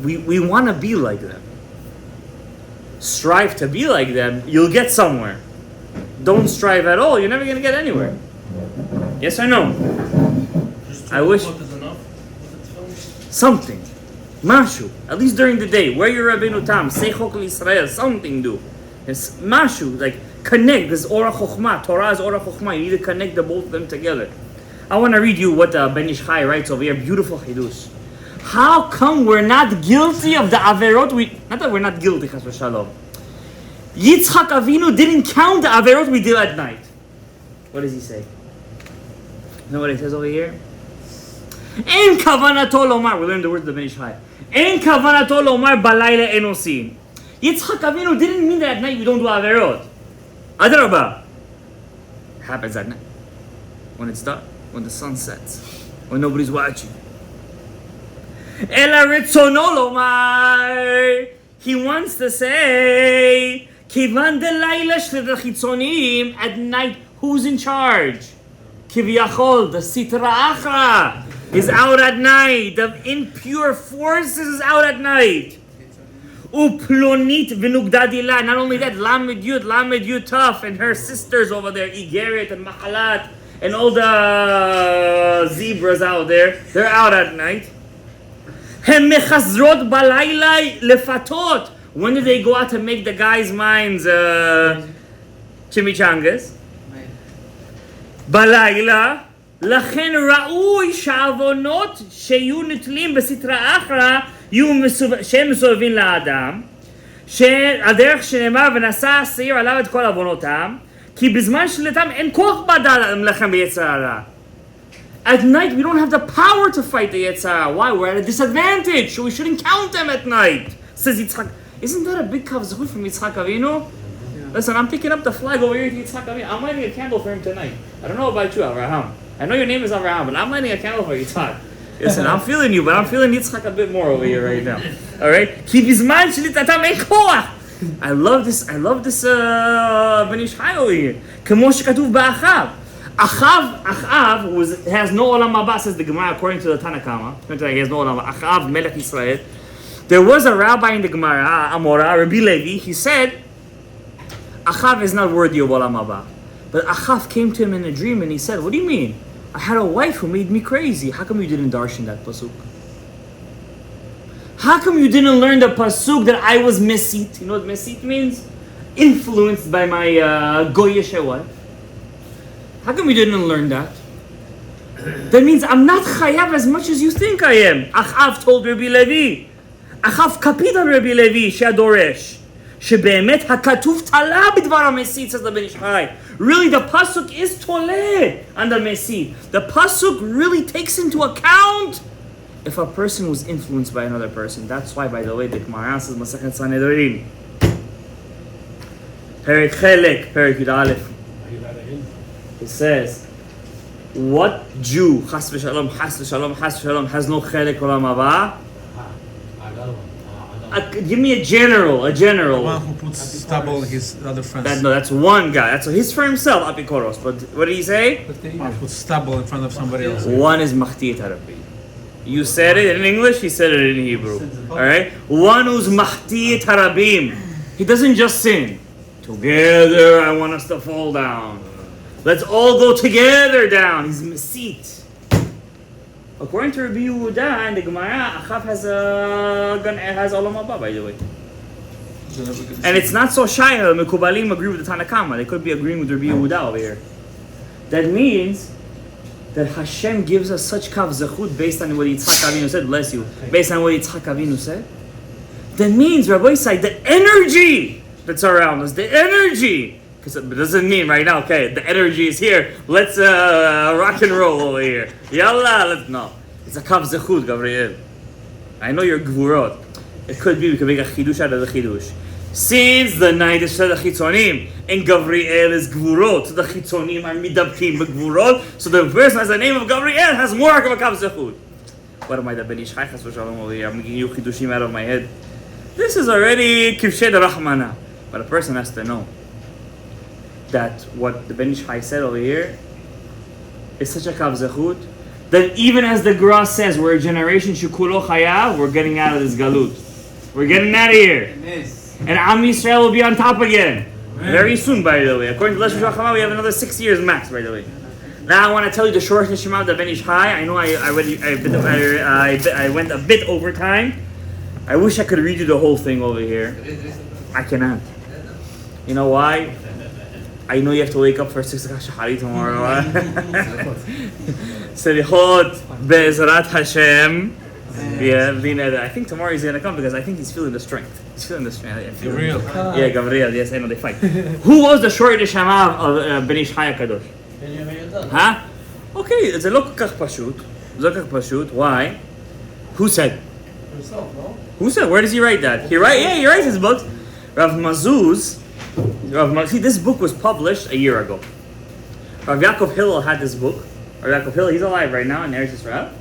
we want to be like them. Strive to be like them, you'll get somewhere. Don't strive at all, you're never going to get anywhere. Yes or no? Just I wish is enough with the tefillin? something. Mashu. At least during the day. Wear your Rabbeinu Tam. Say Chok L'Yisrael. Something do. It's Mashu. Like, connect. This is Ora Chokhmah. Torah is Ora Chokhmah. You need to connect the both of them together. I want to read you what Ben Ish Chai writes over here. Beautiful Chidush. How come we're not guilty of the Averot? Not that we're not guilty, Chas v'Shalom. Yitzchak Avinu didn't count the Averot we did at night. What does he say? You know what it says over here? En kavanato lomar. We learned the words of the Ben Ish Chai. En kavanato lomar balayla enosim. Yitzchak Avinu didn't mean that at night we don't do Averot. Adrabah. Happens at night. When it's dark. When the sun sets. When nobody's watching. Ela ritzono lomar. He wants to say, Kivan delayla shlecha chitzonim. At night, who's in charge? Kiviyachol, the sitra achra, is out at night. The impure forces is out at night. Uplonit v'nugdadila. Not only that, Lamed Yud Taf, and her sisters over there, Igeret and Mahalat, and all the zebras out there, they're out at night. Hem mechazrot balayla lefatot. When did they go out to make the guys' minds chimichangas? Balayla. לכן ראוי שהעוונות שיהיו נטלים בסתרה אחרא שהם מסובבים לאדם, שהדרך שנאמר ונשא השעיר עליו את כל עוונותם, כי בזמן שלתם אין כוח בדל לכם ביצר הרע. At night we don't have the power to fight the Yetzer Hara. Why? We're at a disadvantage, so we shouldn't count them at night. Says Yitzchak. Isn't that a big kav zechut from Yitzchak Avinu? Yeah. Listen, I'm picking up the flag over here to Yitzchak Avinu. I'm lighting a candle for him tonight. I don't know about you, Avraham. I know your name is Avraham, but I'm lighting a candle for Yitzchak. Listen, I'm feeling you, but I'm feeling Yitzchak a bit more over here right now. All right? Ki bizman shlitatam ein koach. I love this Ben Ish Chai over here. Kemo shekatuv ba'achav. Achav has no olam haba, says the Gemara, according to the Tanakama. He has no olam haba. Achav melech Yisrael. There was a rabbi in the Gemara, Amora, Rabbi Levi. He said, Achav is not worthy of olam haba. But Achav came to him in a dream and he said, what do you mean? I had a wife who made me crazy. How come you didn't darshan that pasuk? How come you didn't learn the pasuk that I was mesit? You know what mesit means? Influenced by my goyish wife. How come you didn't learn that? That means I'm not chayav as much as you think I am. Achav told Rabbi Levi. Achav kapita Rabbi Levi she'adoresh. Shebe'emet hakatuv tala b'dvar ha'mesit, says the Ben Ish Chai. Really, the pasuk is toleh on the mesit. The pasuk really takes into account if a person was influenced by another person. That's why, by the way, the Gemara says Masechet Sanhedrin. Perek Chelek, Perek Yud Aleph. It says, what Jew, Chas v'Shalom, Chas v'Shalom, Chas v'Shalom, has no Chelek olam haba? Give me a general. The one who puts stubble in his other friends. That's one guy. That's his for himself, Apikoros. But what did he say? One who puts stubble in front of somebody else. One is Machtiyat Harabim. You said it in English, he said it in Hebrew. Alright? One who's Machtiyat Harabim. He doesn't just sin. Together, I want us to fall down. Let's all go together down. He's Mesit. According to Rabbi Yehuda and the Gemara, Achav has olam haba, by the way. And it's not so shy. Mekubalim agree with the Tanakama. They could be agreeing with Rabbi Yehuda over here. That means that Hashem gives us such kav zechut based on what Yitzchak Avinu said. Bless you. Based on what Yitzchak Avinu said. That means, Rabbi Isai, the energy that's around us, the energy. Because it doesn't mean right now, okay, the energy is here, let's rock and roll over here. Yalla, let's no. It's a kav zechut, Gabriel. I know you're gvurot. It could be we can make a chidush out of the chidush. Since the night is shel chitzonim, and Gabriel is gvurot, so the chitzonim are midabkim b'gvurot, so the person has the name of Gabriel has more of a kav zechut. What am I, the Ben Ish Chai, Chas v'Shalom over here? I'm making you chidushim out of my head. This is already kivshed rahmana. But a person has to know that what the Ben Ish Chai said over here is such a kav zechut that even as the Gra says, we're a generation shekulo chayav, we're getting out of this galut. We're getting out of here. Yes. And Am Yisrael will be on top again. Amen. Very soon, by the way. According to Leshon Shachama, we have another 6 years max, by the way. Now I want to tell you the short Neshama of the Ben Ish Chai. I know I went a bit over time, I wish I could read you the whole thing over here. I cannot. You know why? I know you have to wake up for 6 o'clock shahari tomorrow. Selichot be'ezrat Hashem. Yeah, I think tomorrow he's gonna come because I think he's feeling the strength. He's feeling the strength. Gabriel. Yeah, Gabriel. Yes, I know they fight. Who was the short neshama of Ben Ish Chai HaKadosh? Huh? Okay, it's a לא כל כך פשוט. זה לא כל כך פשוט. Why? Who said? Himself, no? Who said? Where does he write that? He writes his books. Rav Mazuz. See, this book was published a year ago. Rav Yaakov Hillel had this book. Rav Yaakov Hillel, he's alive right now in Eretz Yisrael.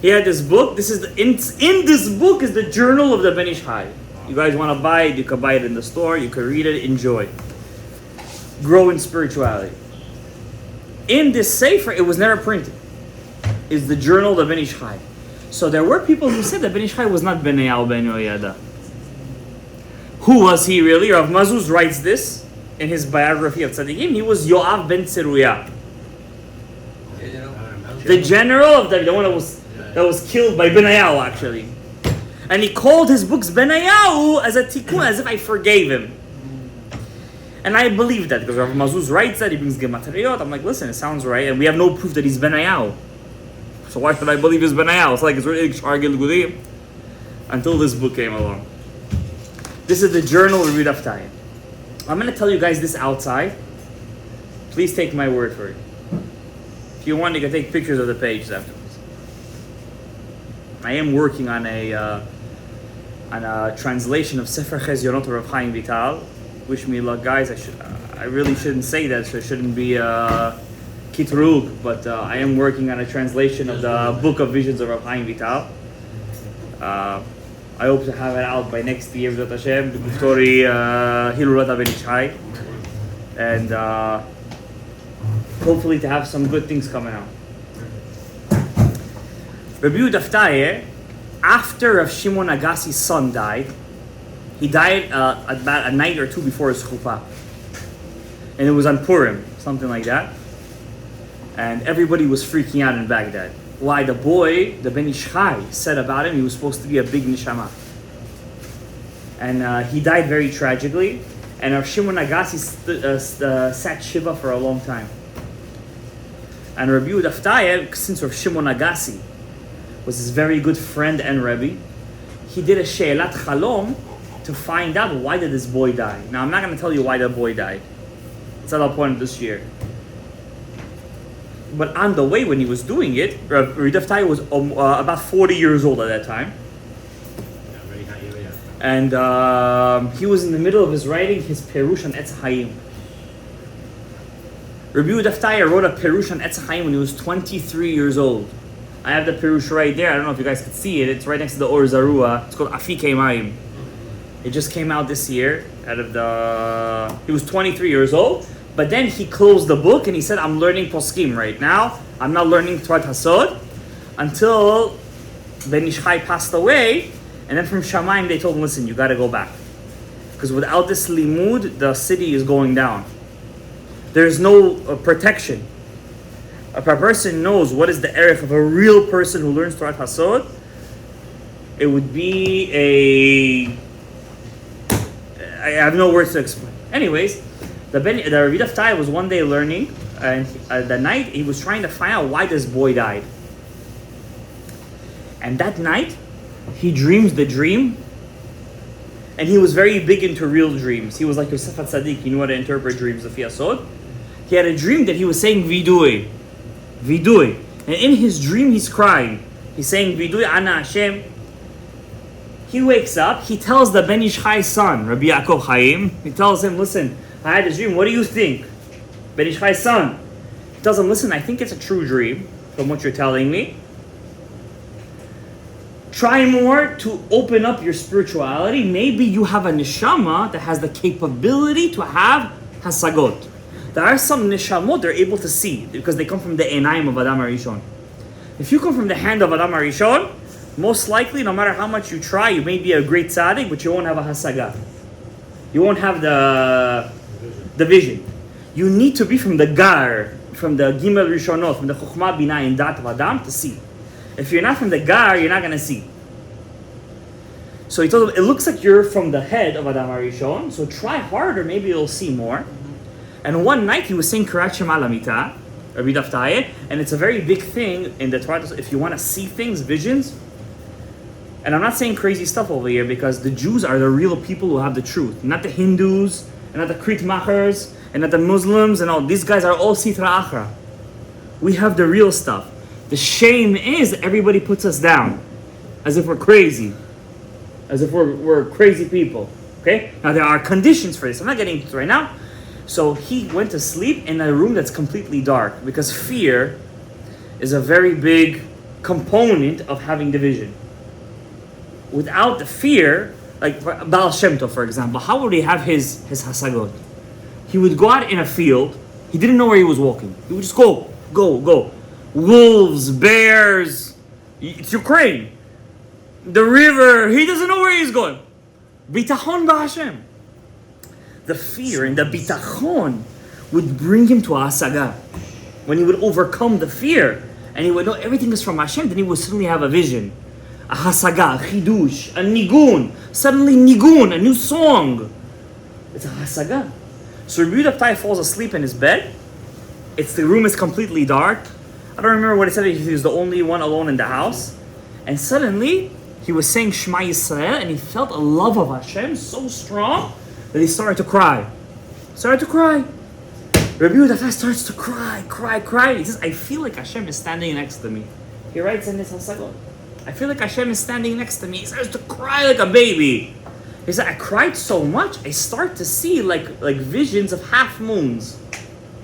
He had this book. This is in this book is the journal of the Ben Ish Chai. You guys want to buy it? You can buy it in the store. You can read it. Enjoy. Grow in spirituality. In this sefer, it was never printed. It's the journal of the Ben Ish Chai. So there were people who said that Ben Ish Chai was not Ben Eliyahu ben Yoyada. Who was he really? Rav Mazuz writes this in his biography of Tzadikim. He was Yoav ben Tzeruya, the general of the one that was killed by Ben Eliyahu actually. And he called his books Ben Eliyahu as a tikkun, as if I forgave him. And I believe that because Rav Mazuz writes that, he brings gematriot. I'm like, listen, it sounds right, and we have no proof that he's Ben Eliyahu. So why should I believe he's Ben Eliyahu? It's like it's really Gadaev. Until this book came along. This is the journal of Rabbi Daftaya. I'm going to tell you guys this outside. Please take my word for it. If you want, you can take pictures of the pages afterwards. I am working on a translation of Sefer Chezionot of Rav Chaim Vital. Wish me luck, guys. I really shouldn't say that, so it shouldn't be kitrug, but I am working on a translation of the Book of Visions of Rav Chaim Vital. I hope to have it out by next year, B'ezrat Hashem, the story HELULA Ben Ish Chai, and hopefully to have some good things coming out. Rabbi Daftaya, after Rav Shimon Agassi's son died, he died about a night or two before his chuppah, and it was on Purim, something like that, and everybody was freaking out in Baghdad. Why? The boy, the Ben Ish Chai, said about him he was supposed to be a big neshama. And he died very tragically. And Rav Shimon Agassi sat Shiva for a long time. And Rabbi Daftaya, since Rav Shimon Agassi was his very good friend and Rebbe, he did a She'elat Chalom to find out why did this boy die. Now I'm not going to tell you why the boy died. It's not the point of this year. But on the way when he was doing it, Rabbi Daftaya was about 40 years old at that time. And he was in the middle of his writing his Perush on Etz Chaim. Rabbi Daftaya wrote a Perush on Etz Chaim when he was 23 years old. I have the Perush right there. I don't know if you guys can see it. It's right next to the Or Zarua. It's called Afikei Mayim. It just came out this year. He was 23 years old. But then he closed the book and he said, I'm learning poskim right now. I'm not learning Torah Hasod until Ben Ish Chai passed away. And then from Shamayim they told him, listen, you got to go back. Because without this limud, the city is going down. There's no protection. If a person knows what is the erech of a real person who learns Torah Hasod, it would be I have no words to explain. Anyways, the Rabbi Daftaya was one day learning, and the night he was trying to find out why this boy died. And that night, he dreams the dream, and he was very big into real dreams. He was like Yosef HaTzadik, he knew how to interpret dreams, the Fiasod. He had a dream that he was saying Vidui. Vidui. And in his dream, he's crying. He's saying Vidui Ana Hashem. He wakes up, he tells the Ben Ish Chai's son, Rabbi Yaakov Chaim, he tells him, listen, I had this dream, what do you think? Ben Ish Chai's son. He tells him, listen, I think it's a true dream, from what you're telling me. Try more to open up your spirituality. Maybe you have a neshama that has the capability to have hasagot. There are some neshamot they're able to see, because they come from the enayim of Adam HaRishon. If you come from the hand of Adam HaRishon, most likely, no matter how much you try, you may be a great tzaddik, but you won't have a hasagat. You won't have the vision. You need to be from the gar, from the gimel rishonot, from the chokhmah bina and dat of Adam to see. If you're not from the gar, you're not going to see. So he told him, it looks like you're from the head of Adam HaRishon, so try harder, maybe you'll see more. And one night he was saying Karat Shema Lamita, Rabbi Daftaye, and it's a very big thing in the Torah. If you want to see things, visions, and I'm not saying crazy stuff over here because the Jews are the real people who have the truth, not the Hindus, and not the Kritmachers, and not the Muslims, and all. These guys are all Sitra Achra. We have the real stuff. The shame is everybody puts us down, as if we're crazy, as if we're crazy people. Okay? Now there are conditions for this. I'm not getting into it right now. So he went to sleep in a room that's completely dark because fear is a very big component of having division. Without the fear, like Baal Shem Tov, for example, how would he have his hasagot? He would go out in a field. He didn't know where he was walking. He would just go. Wolves, bears. It's Ukraine. The river. He doesn't know where he's going. Bitachon ba'Hashem. The fear and the bitachon would bring him to a hasaga. When he would overcome the fear and he would know everything is from Hashem, then he would suddenly have a vision. A hasaga, a chidush, a nigun. Suddenly nigun, a new song. It's a hasaga. So Rabbi Daftai falls asleep in his bed. The room is completely dark. I don't remember what he said. He was the only one alone in the house. And suddenly, he was saying Shema Yisrael and he felt a love of Hashem so strong that he started to cry. Rabbi Daftai starts to cry. He says, I feel like Hashem is standing next to me. He writes in his hasagot, I feel like Hashem is standing next to me. He starts to cry like a baby. He said, I cried so much, I start to see like visions of half moons.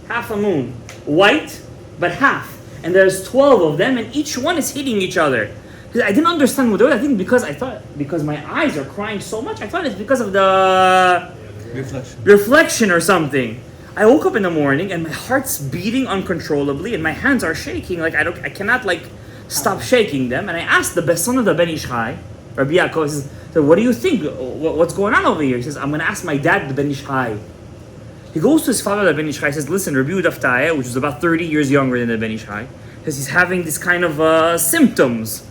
Half a moon. White, but half. And there's 12 of them, and each one is hitting each other. Because I didn't understand what they were. I think because my eyes are crying so much, I thought it's because of the reflection or something. I woke up in the morning, and my heart's beating uncontrollably, and my hands are shaking. Like I cannot stop shaking them. And I asked the best son of the Ben Ish Chai, Rabbi Yaakov, he says, so what do you think? What's going on over here? He says, I'm going to ask my dad, the Ben Ish Chai. He goes to his father, the Ben Ish Chai, he says, listen, Rabbi Daftai, which is about 30 years younger than the Ben Ish Chai, says he's having this kind of symptoms.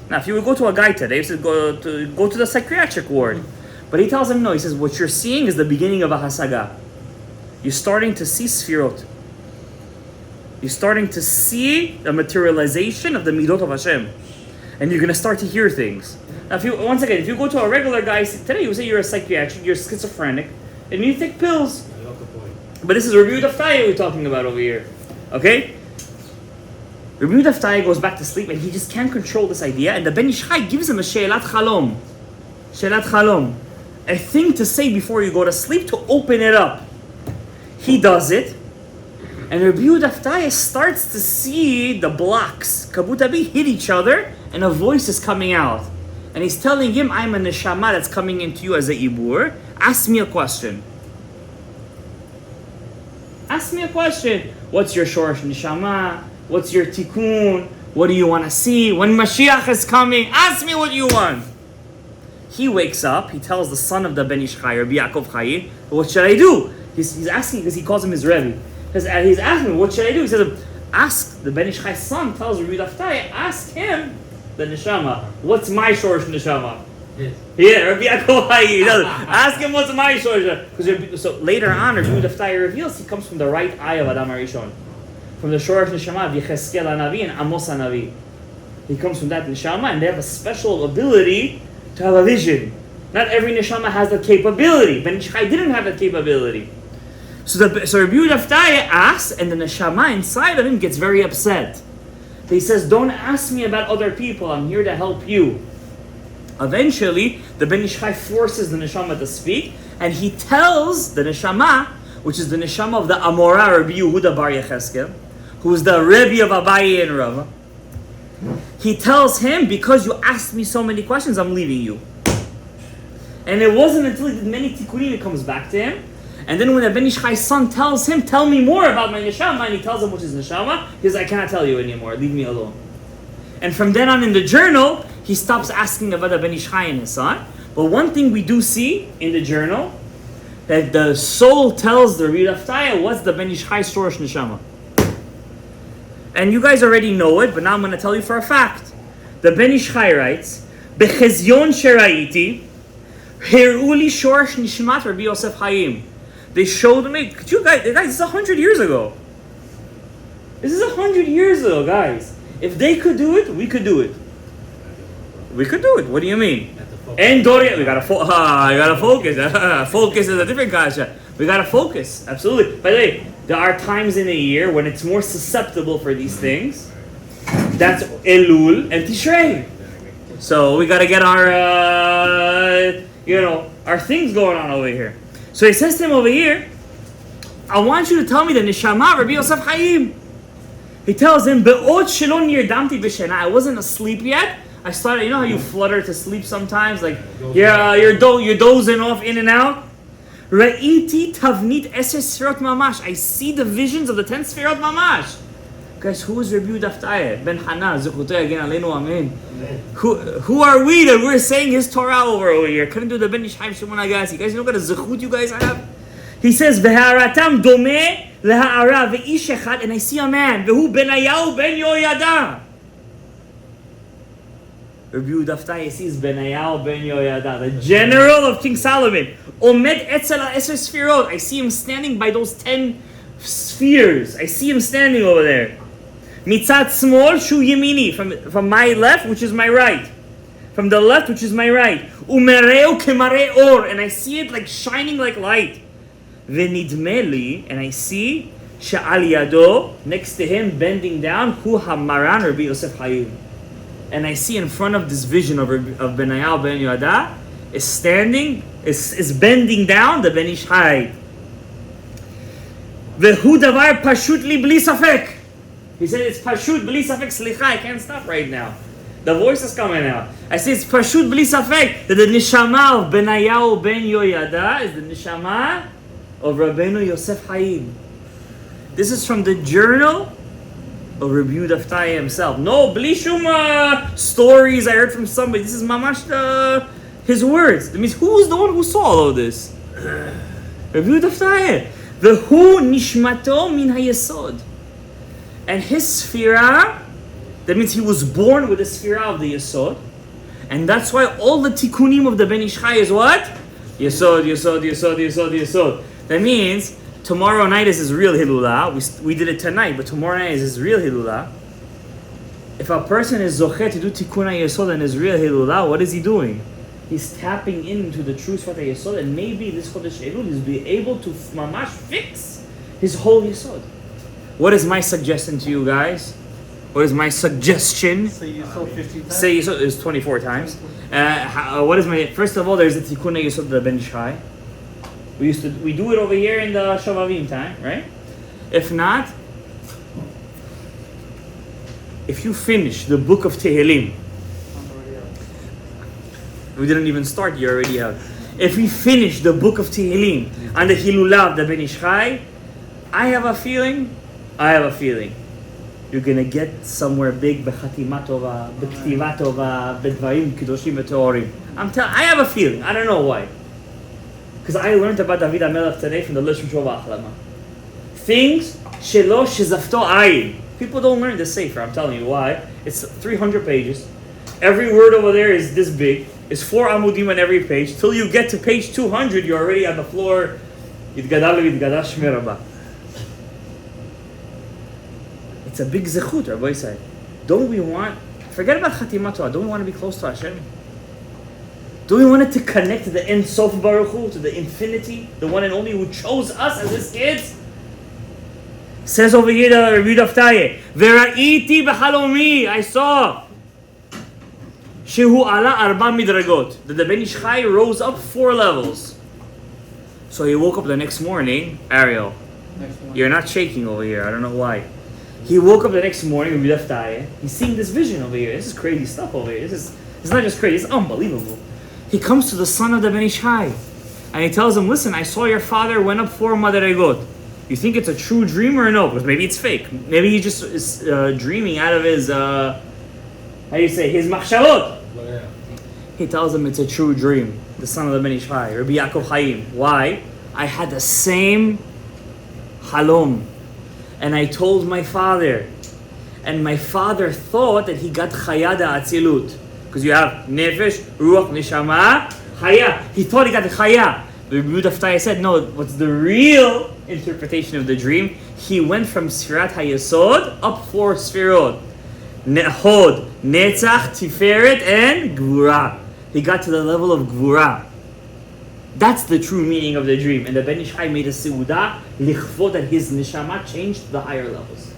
Now, if you would go to a guy today, he says, go to the psychiatric ward. But he tells him, no, he says, what you're seeing is the beginning of a hasaga. You're starting to see sfirot. You're starting to see the materialization of the midot of Hashem. And you're going to start to hear things. Now, if you go to a regular guy, today you say you're a psychiatric, you're schizophrenic, and you take pills. But this is Rabbi Daftai we're talking about over here. Okay? Rabbi Daftai goes back to sleep and he just can't control this idea. And the Ben Ish Chai gives him a she'elat chalom. She'elat chalom. A thing to say before you go to sleep to open it up. He does it. And Rabbi Daftai starts to see the blocks, kabutabi, hit each other. And a voice is coming out. And he's telling him, I'm a neshama that's coming into you as a ibur. Ask me a question. Ask me a question. What's your shorosh neshama? What's your tikkun? What do you want to see? When Mashiach is coming, ask me what you want. He wakes up. He tells the son of the Ben Ish Chai, Rabbi Yaakov Chai, what should I do? He's asking because he calls him his Rebbe. He's asking, what should I do? He says, ask the Ben Ish Chai's son, tells Rabbi Daftai, ask him, the neshama, what's my shorosh neshama? Yes. Yeah, Rabbi Yaakov Chai does it. Ask him what's my shorosh. So later on, Rabbi Daftai reveals he comes from the right eye of Adam HaRishon. From the shorosh neshama of Yecheskel HaNavi and Amos HaNavi. He comes from that neshama, and they have a special ability to have a vision. Not every neshama has that capability. Ben Ish Chai didn't have that capability. So Rabbi Daftai asks, and the neshama inside of him gets very upset. He says, don't ask me about other people, I'm here to help you. Eventually, the Ben Ish Chai forces the neshama to speak, and he tells the neshama, which is the neshama of the Amora Rabbi Yehuda Bar Yecheskel, who is the Rebbe of Abaye and Rava. He tells him, because you asked me so many questions, I'm leaving you. And it wasn't until he did many tikkunim it comes back to him. And then when the Ben Ish Chai's son tells him, tell me more about my neshama, and he tells him which is neshama, he says, I cannot tell you anymore, leave me alone. And from then on in the journal, he stops asking about the Ben Ish Chai and his son. But one thing we do see in the journal, that the soul tells the Rabbi Daftai what's the Ben Ish Chai shorosh neshama. And you guys already know it, but now I'm going to tell you for a fact. The Ben Ish Chai writes, בחזיון שראיתי, הראו לי שורש נשמת רבי יוסף חיים. They showed me, you guys, this is 100 years ago. This is 100 years ago, guys. If they could do it, we could do it. We could do it. What do you mean? And Doria, we gotta focus. Focus is a different kasha. We gotta focus. Absolutely. By the way, there are times in a year when it's more susceptible for these things. That's Elul and Tishrei. So we gotta get our, our things going on over here. So he says to him over here, I want you to tell me the neshama Rabbi Yosef Chaim. He tells him, Be'ot shelo nirdamti b'shena. I wasn't asleep yet. I started, you know how you flutter to sleep sometimes? Like, you're dozing off in and out. Ra'iti tavnit eser sfirot mamash. I see the visions of the 10 sfirot mamash. Guys, who is Rabbi Yudaftayeh? Ben Hana, Zechutei again, Aleinu Amen. Who are we that we're saying his Torah over here? Couldn't do the Ben Yishayim Shimon Agassi. Guys, you know what kind of zechut you guys have? He says, V'ha'aratam domeh leha'ara ve'ish echad, and I see a man, V'hu Benayahu ben Yoyada. Rabbi Yudaftayeh sees Benayahu ben Yoyada, the general of King Solomon. Omed etzel ha'eser sfirot. I see him standing by those 10 spheres. I see him standing over there. Mitzat smol shu yemini, from my left, which is my right. From the left, which is my right. Umereu kemare or, and I see it like shining like light. V'nidmeli, and I see she'al yado, next to him, bending down, hu hamaran Rabbi Yosef Hayim. And I see in front of this vision of Benayahu ben Yoyada is standing, is bending down the Ben Ish Chai. V'hu davar pashut li bli safek. He said it's pashut bli safek. Slicha, I can't stop right now. The voice is coming out. I say it's pashut bli safek that the neshama of Benayahu ben Yoyada is the neshama of Rabbeinu Yosef Hayim. This is from the journal of Rabbi Yudaftayeh himself. No, bli shum stories I heard from somebody. This is mamash his words. That means who's the one who saw all of this? Rabbi Yudaftayeh. V'hu nishmato min hayesod. And his sphira, that means he was born with the sphira of the yesod. And that's why all the tikkunim of the Ben Ish Chai is what? Yesod, yesod, yesod, yesod, yesod. That means tomorrow night is his real HELULA. We did it tonight, but tomorrow night is his real HELULA. If a person is zocher to do tikkun yesod and his real HELULA, what is he doing? He's tapping into the true Sfat HaYesod, and maybe this Chodesh Elul is be able to mamash fix his whole Yesod. What is my suggestion to you guys? What is my suggestion? Say Yesod 50 times. Say Yesod is 24 times. What is my? First of all, there's the Tikkun Yesod of the Ben Shai. We do it over here in the Shavavim time, right? If not, if you finish the book of Tehillim. We didn't even start, you already have. If we finish the book of Tehillim and the HELULA of the Ben Ish Chai, I have a feeling, you're gonna get somewhere big, b'chatima tova, b'ktiva tova, b'dvarim kedoshim v'teorim. I have a feeling, I don't know why. Because I learned about David HaMelech today from the Lishon Shova Achlama. Things shelo shezafto ayin. People don't learn this sefer, I'm telling you why. It's 300 pages. Every word over there is this big. It's 4 amudim on every page. Till you get to page 200, you're already on the floor. It's a big zechut, Rabbi said. Don't we want, forget about Khatimat Torah, don't we want to be close to Hashem? Do we want it to connect to the Ein Sof Baruch Hu, to the infinity, the one and only who chose us as his kids? Says over here, Rabbi Yudaftayeh, Vera'iti b'chalomi, I saw. Shehu ala arba midragot. That the Ben Ish Chai rose up 4 levels. So he woke up the next morning. Ariel, you're not shaking over here. I don't know why. He woke up the next morning with Yudaftayeh. He's seeing this vision over here. This is crazy stuff over here. It's not just crazy. It's unbelievable. He comes to the son of the Ben Ish Chai, and he tells him, "Listen, I saw your father went up 4 madregot. You think it's a true dream or no? Because maybe it's fake. Maybe he just is dreaming out of his his machshavot." He tells him it's a true dream. The son of the Ben Ish Chai, Rabbi Yaakov Chaim. Why? I had the same halom, and I told my father, and my father thought that he got chayada atzilut. Because you have nefesh, ruach, neshama, chaya. He thought he got the chaya. The Rebbe Daftaya said, no, what's the real interpretation of the dream? He went from Sfirat HaYesod up 4 Sfirot. Hod, Netzach, Tiferet, and Gvura. He got to the level of Gvura. That's the true meaning of the dream. And the Ben Ish Chai made a Seudah, lichvot, that his neshama changed to the higher levels.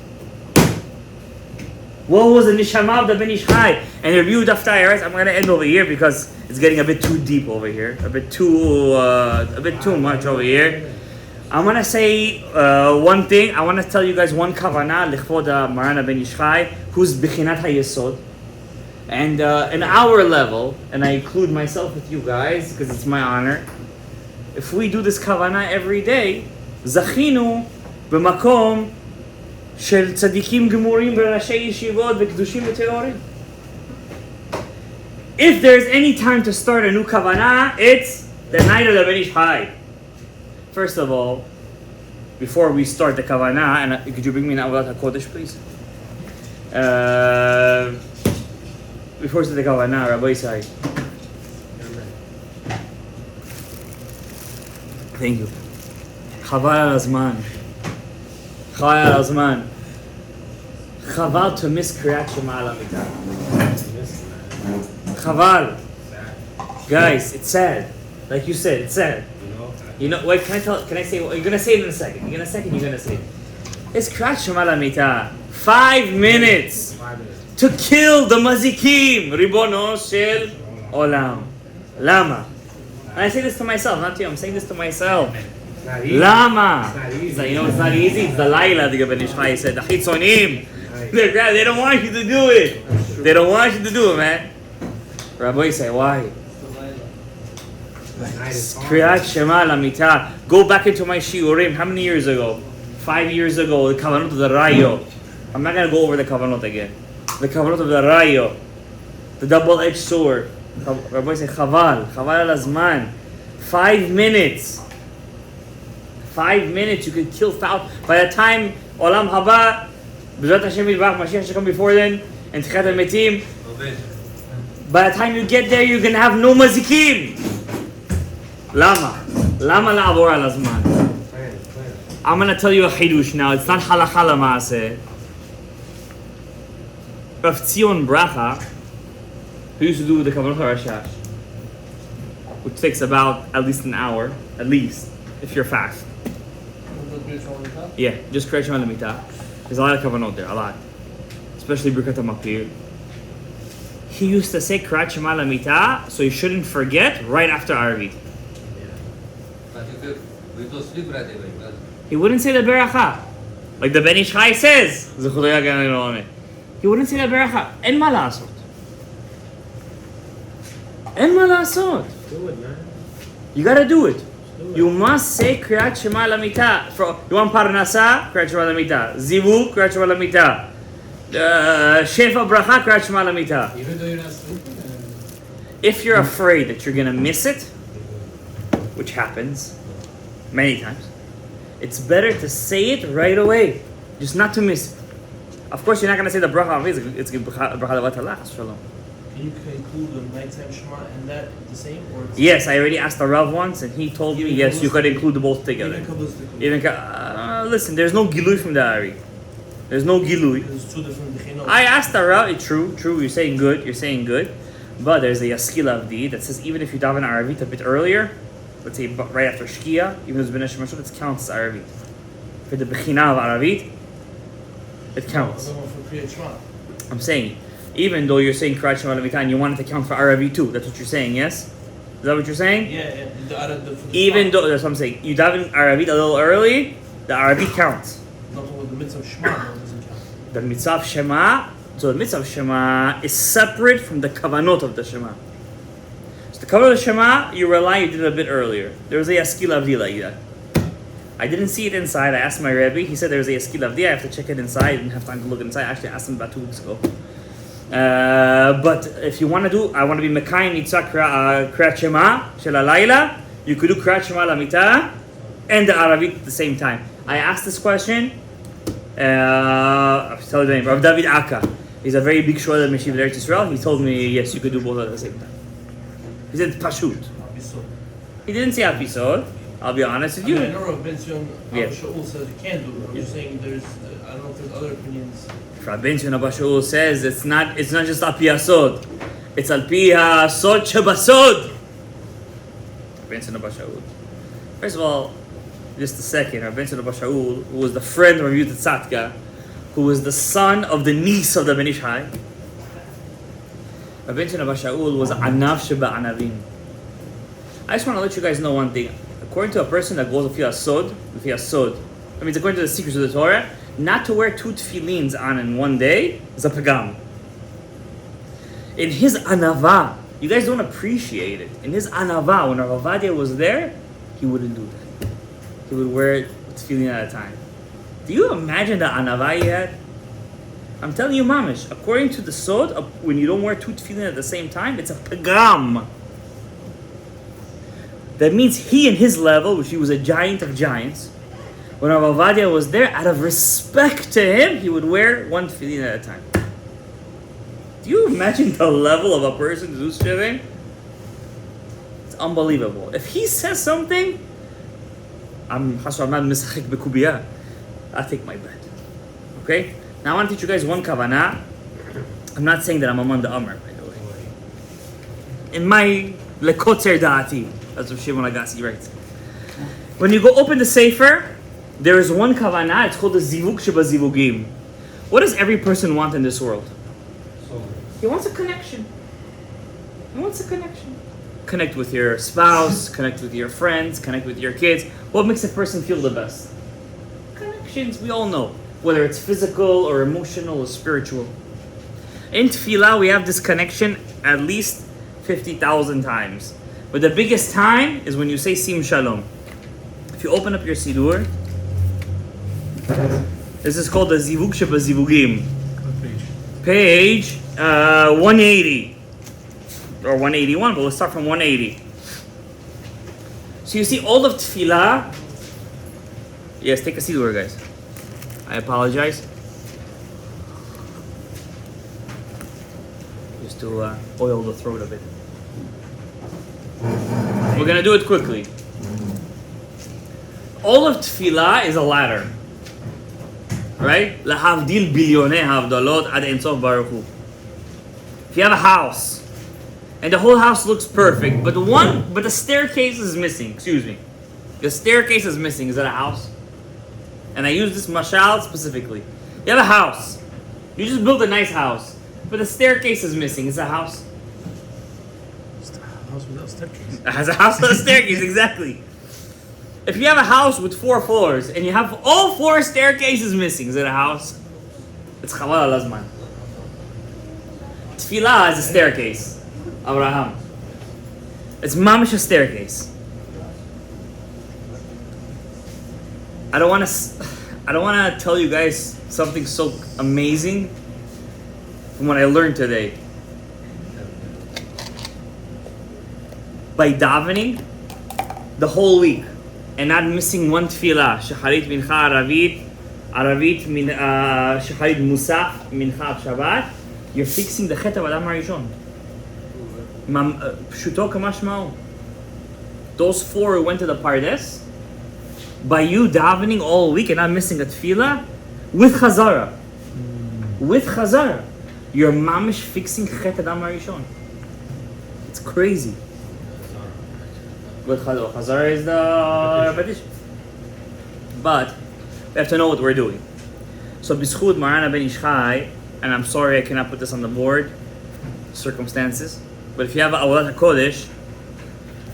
What was the neshama of the Ben Ish Chai? And the Rebbe Daftaya writes, I'm going to end over here because it's getting a bit too deep over here, a bit too much over here. I'm gonna say one thing. I want to tell you guys one kavanah lichvod Marana Ben Ish Chai, who's Bechinat HaYesod, and in our level, and I include myself with you guys because it's my honor. If we do this kavanah every day, zachinu b'makom shel tzadikim gemurim v'rashei yeshivot v'kedushim v'teorim. If there's any time to start a new kavanah, it's the night of the Ben Ish Chai. First of all, before we start the kavanah, and could you bring me an Avodat HaKodesh, please? Before we start the kavanah, Rabbi Isai. Thank you. Chaval al azman. Chaval al azman. Chaval to miss Kriyat Shema al Amidah. Chaval. Guys, it's sad. Like you said, it's sad. You know, wait, can I say, you're going to say it in a second. You're going to say it. It's Kriyat Shema al Amidah. 5 minutes to kill the mazikim. Ribono shel olam. Lama. And I say this to myself, not to you. I'm saying this to myself. Lama. It's like, you know, it's not easy. It's the Laila, the Ben Ish Chai said. The Chitzonim. They don't want you to do it. They don't want you to do it, man. Rabbi say, why? Kriyat Shema al Amidah. Go back into my shiurim. How many years ago? 5 years ago. The kavanot of the Rayo. I'm not going to go over the kavanot again. The kavanot of the Rayo. The double-edged sword. Rabbi say, Chaval al Azman. 5 minutes. 5 minutes. You could kill thousands. By the time Olam Haba, B'ezrat Hashem Yitbarach, Mashiach should come before then, and Tchiat HaMetim. By the time you get there, you're going to have no mazikim. Lama la'avor al azman. I'm going to tell you a chidush now. It's not halacha l'maaseh. Rav Tzion Bracha, who used to do the Kavanot HaRashash, which takes about at least an hour, at least, if you're fast. Yeah, just Kriyat Shema al Amidah. There's a lot of Kavanot there, a lot. Especially Birkat HaMapir. He used to say Kriyat Shema al Amidah, so you shouldn't forget right after Arvit. He wouldn't say the Beracha. Like the Ben Ish Chai says. He wouldn't say the Beracha. En ma la'asot. En ma la'asot. Do it, man. You gotta do it. You must say Kriyat Shema al Amidah. You want Parnasa? Kriyat Shema al Amidah. Zivu? Kriyat Shema al Amidah. Shefa Bracha? Kriyat Shema al Amidah. Even though you're not sleeping. If you're afraid that you're gonna miss it, which happens many times, it's better to say it right away, just not to miss it. Of course, you're not going to say the bracha. It's bracha levat halach, R.Shalom. Can you include the nighttime Shema and that the same? Or Yes, I already asked the Rav once, and he told me yes, you could include the both together. Listen, there's no gilui from the Ari. There's no gilui. There's two different bechinot. I asked the Rav. True. You're saying good. But there's a Yaskil Avdi that says even if you daven Aravit a bit earlier, let's say right after Shkia, even though it's B'nai Shemashot, it counts as Aravit. For the Bechina of Aravit, it counts. I'm saying, even though you're saying Kriyat Shema al Amidah and you want it to count for Aravit too, that's what you're saying, yes? Is that what you're saying? Yeah. Even though, that's what I'm saying, you daven Aravit a little early, the Aravit counts. Not only the mitzvah Shema doesn't count. The mitzvah of Shema, so the mitzvah of Shema is separate from the kavanot of the Shema. So the kavanot of Shema, you did it a bit earlier. There was a Yaskil Avdi like that. I didn't see it inside. I asked my Rebbe. He said there was a Yaskil Avdi. I have to check it inside. I didn't have time to look inside. Actually, I asked him about 2 weeks ago. But if you want to do, I want to be Mekayim Yitzhak Kriyat Shema Shel HaLayla, you could do Kriyat Shema al Amidah and the Aravit at the same time. I asked this question. I'll tell you the name. Rav David Akka. He's a very big shoyler Meshiv Eretz Yisrael. He told me, yes, you could do both at the same time. He said, Pashut. He didn't say Apisod. I'll be honest with you. I know Rav Ben Zion Yes. Shaul says you can't do it. I'm just saying there's, I don't know if there's other opinions. Rav Ben Zion Abba Shaul says it's not just Api Asod. It's Alpi Asod Shebasod. Rav Ben Zion Abba Shaul. First of all, just a second, Rav Ben Zion Abba Shaul, who was the friend of Yudat Tzadka, who was the son of the niece of the Ben Ish Hai. Rav Ben Zion Abba Shaul was Anav Sheba Anavim. I just want to let you guys know one thing. According to a person that goes with Yasod, that means according to the secrets of the Torah, not to wear 2 tefillins on in one day is a pagam. In his anava, you guys don't appreciate it. In his anava, when Rav Ovadia was there, he wouldn't do that. He would wear tefillin at a time. Do you imagine the anava he had? I'm telling you, mamish. According to the sod, when you don't wear 2 tefillin at the same time, it's a pagam. That means he in his level, which he was a giant of giants, when Rav Ovadia was there, out of respect to him, he would wear 1 tefillin at a time. Do you imagine the level of a person to do shiving? It's unbelievable. If he says something, I take my bet. Okay? Now I want to teach you guys one kavanah. I'm not saying that I'm among the Amr, by the way. In my lekotzer da'ati, that's what Shimon Agassi writes. When you go open the Sefer, there is one kavanah, it's called the zivuk sheba zivugim. What does every person want in this world? He wants a connection. He wants a connection. Connect with your spouse, connect with your friends, connect with your kids. What makes a person feel the best? Connections, we all know. Whether it's physical or emotional or spiritual. In Tefillah, we have this connection at least 50,000 times. But the biggest time is when you say Sim Shalom. If you open up your Sidur, this is called the Zivuk Sheba Zivugim. Page 180. Or 181, but we'll start from 180. So you see all of Tefillah. Yes, take a Sidur, guys. I apologize. Just to oil the throat a bit. We're going to do it quickly. All of Tefillah is a ladder. Right? Lahavdil bilyonei havdalot ad ein sof baruch hu. If you have a house, and the whole house looks perfect, but the staircase is missing. Excuse me. The staircase is missing. Is that a house? And I use this mashal specifically. You have a house. You just built a nice house, but the staircase is missing. Is it a house? It's a house without staircase. It has a house without a staircase, exactly. If you have a house with 4 floors and you have all 4 staircases missing, is it a house? It's chaval al-azman. Tefillah is a staircase. Abraham. It's mamish a staircase. I don't want to tell you guys something so amazing from what I learned today. By davening the whole week and not missing one tefillah, shacharit mincha aravit min shacharit musaf mincha Shabbat, you're fixing the chet of Adam Harishon. Pshuto kamashmao. Those 4 who went to the Pardes, by you davening all week and not missing a tefillah, with chazara, you're mamish fixing chet Adam Harishon. It's crazy. With chazara is the repetition. But we have to know what we're doing. So b'schut Marana ben Ish Chai, and I'm sorry I cannot put this on the board, circumstances. But if you have Avodat HaKodesh,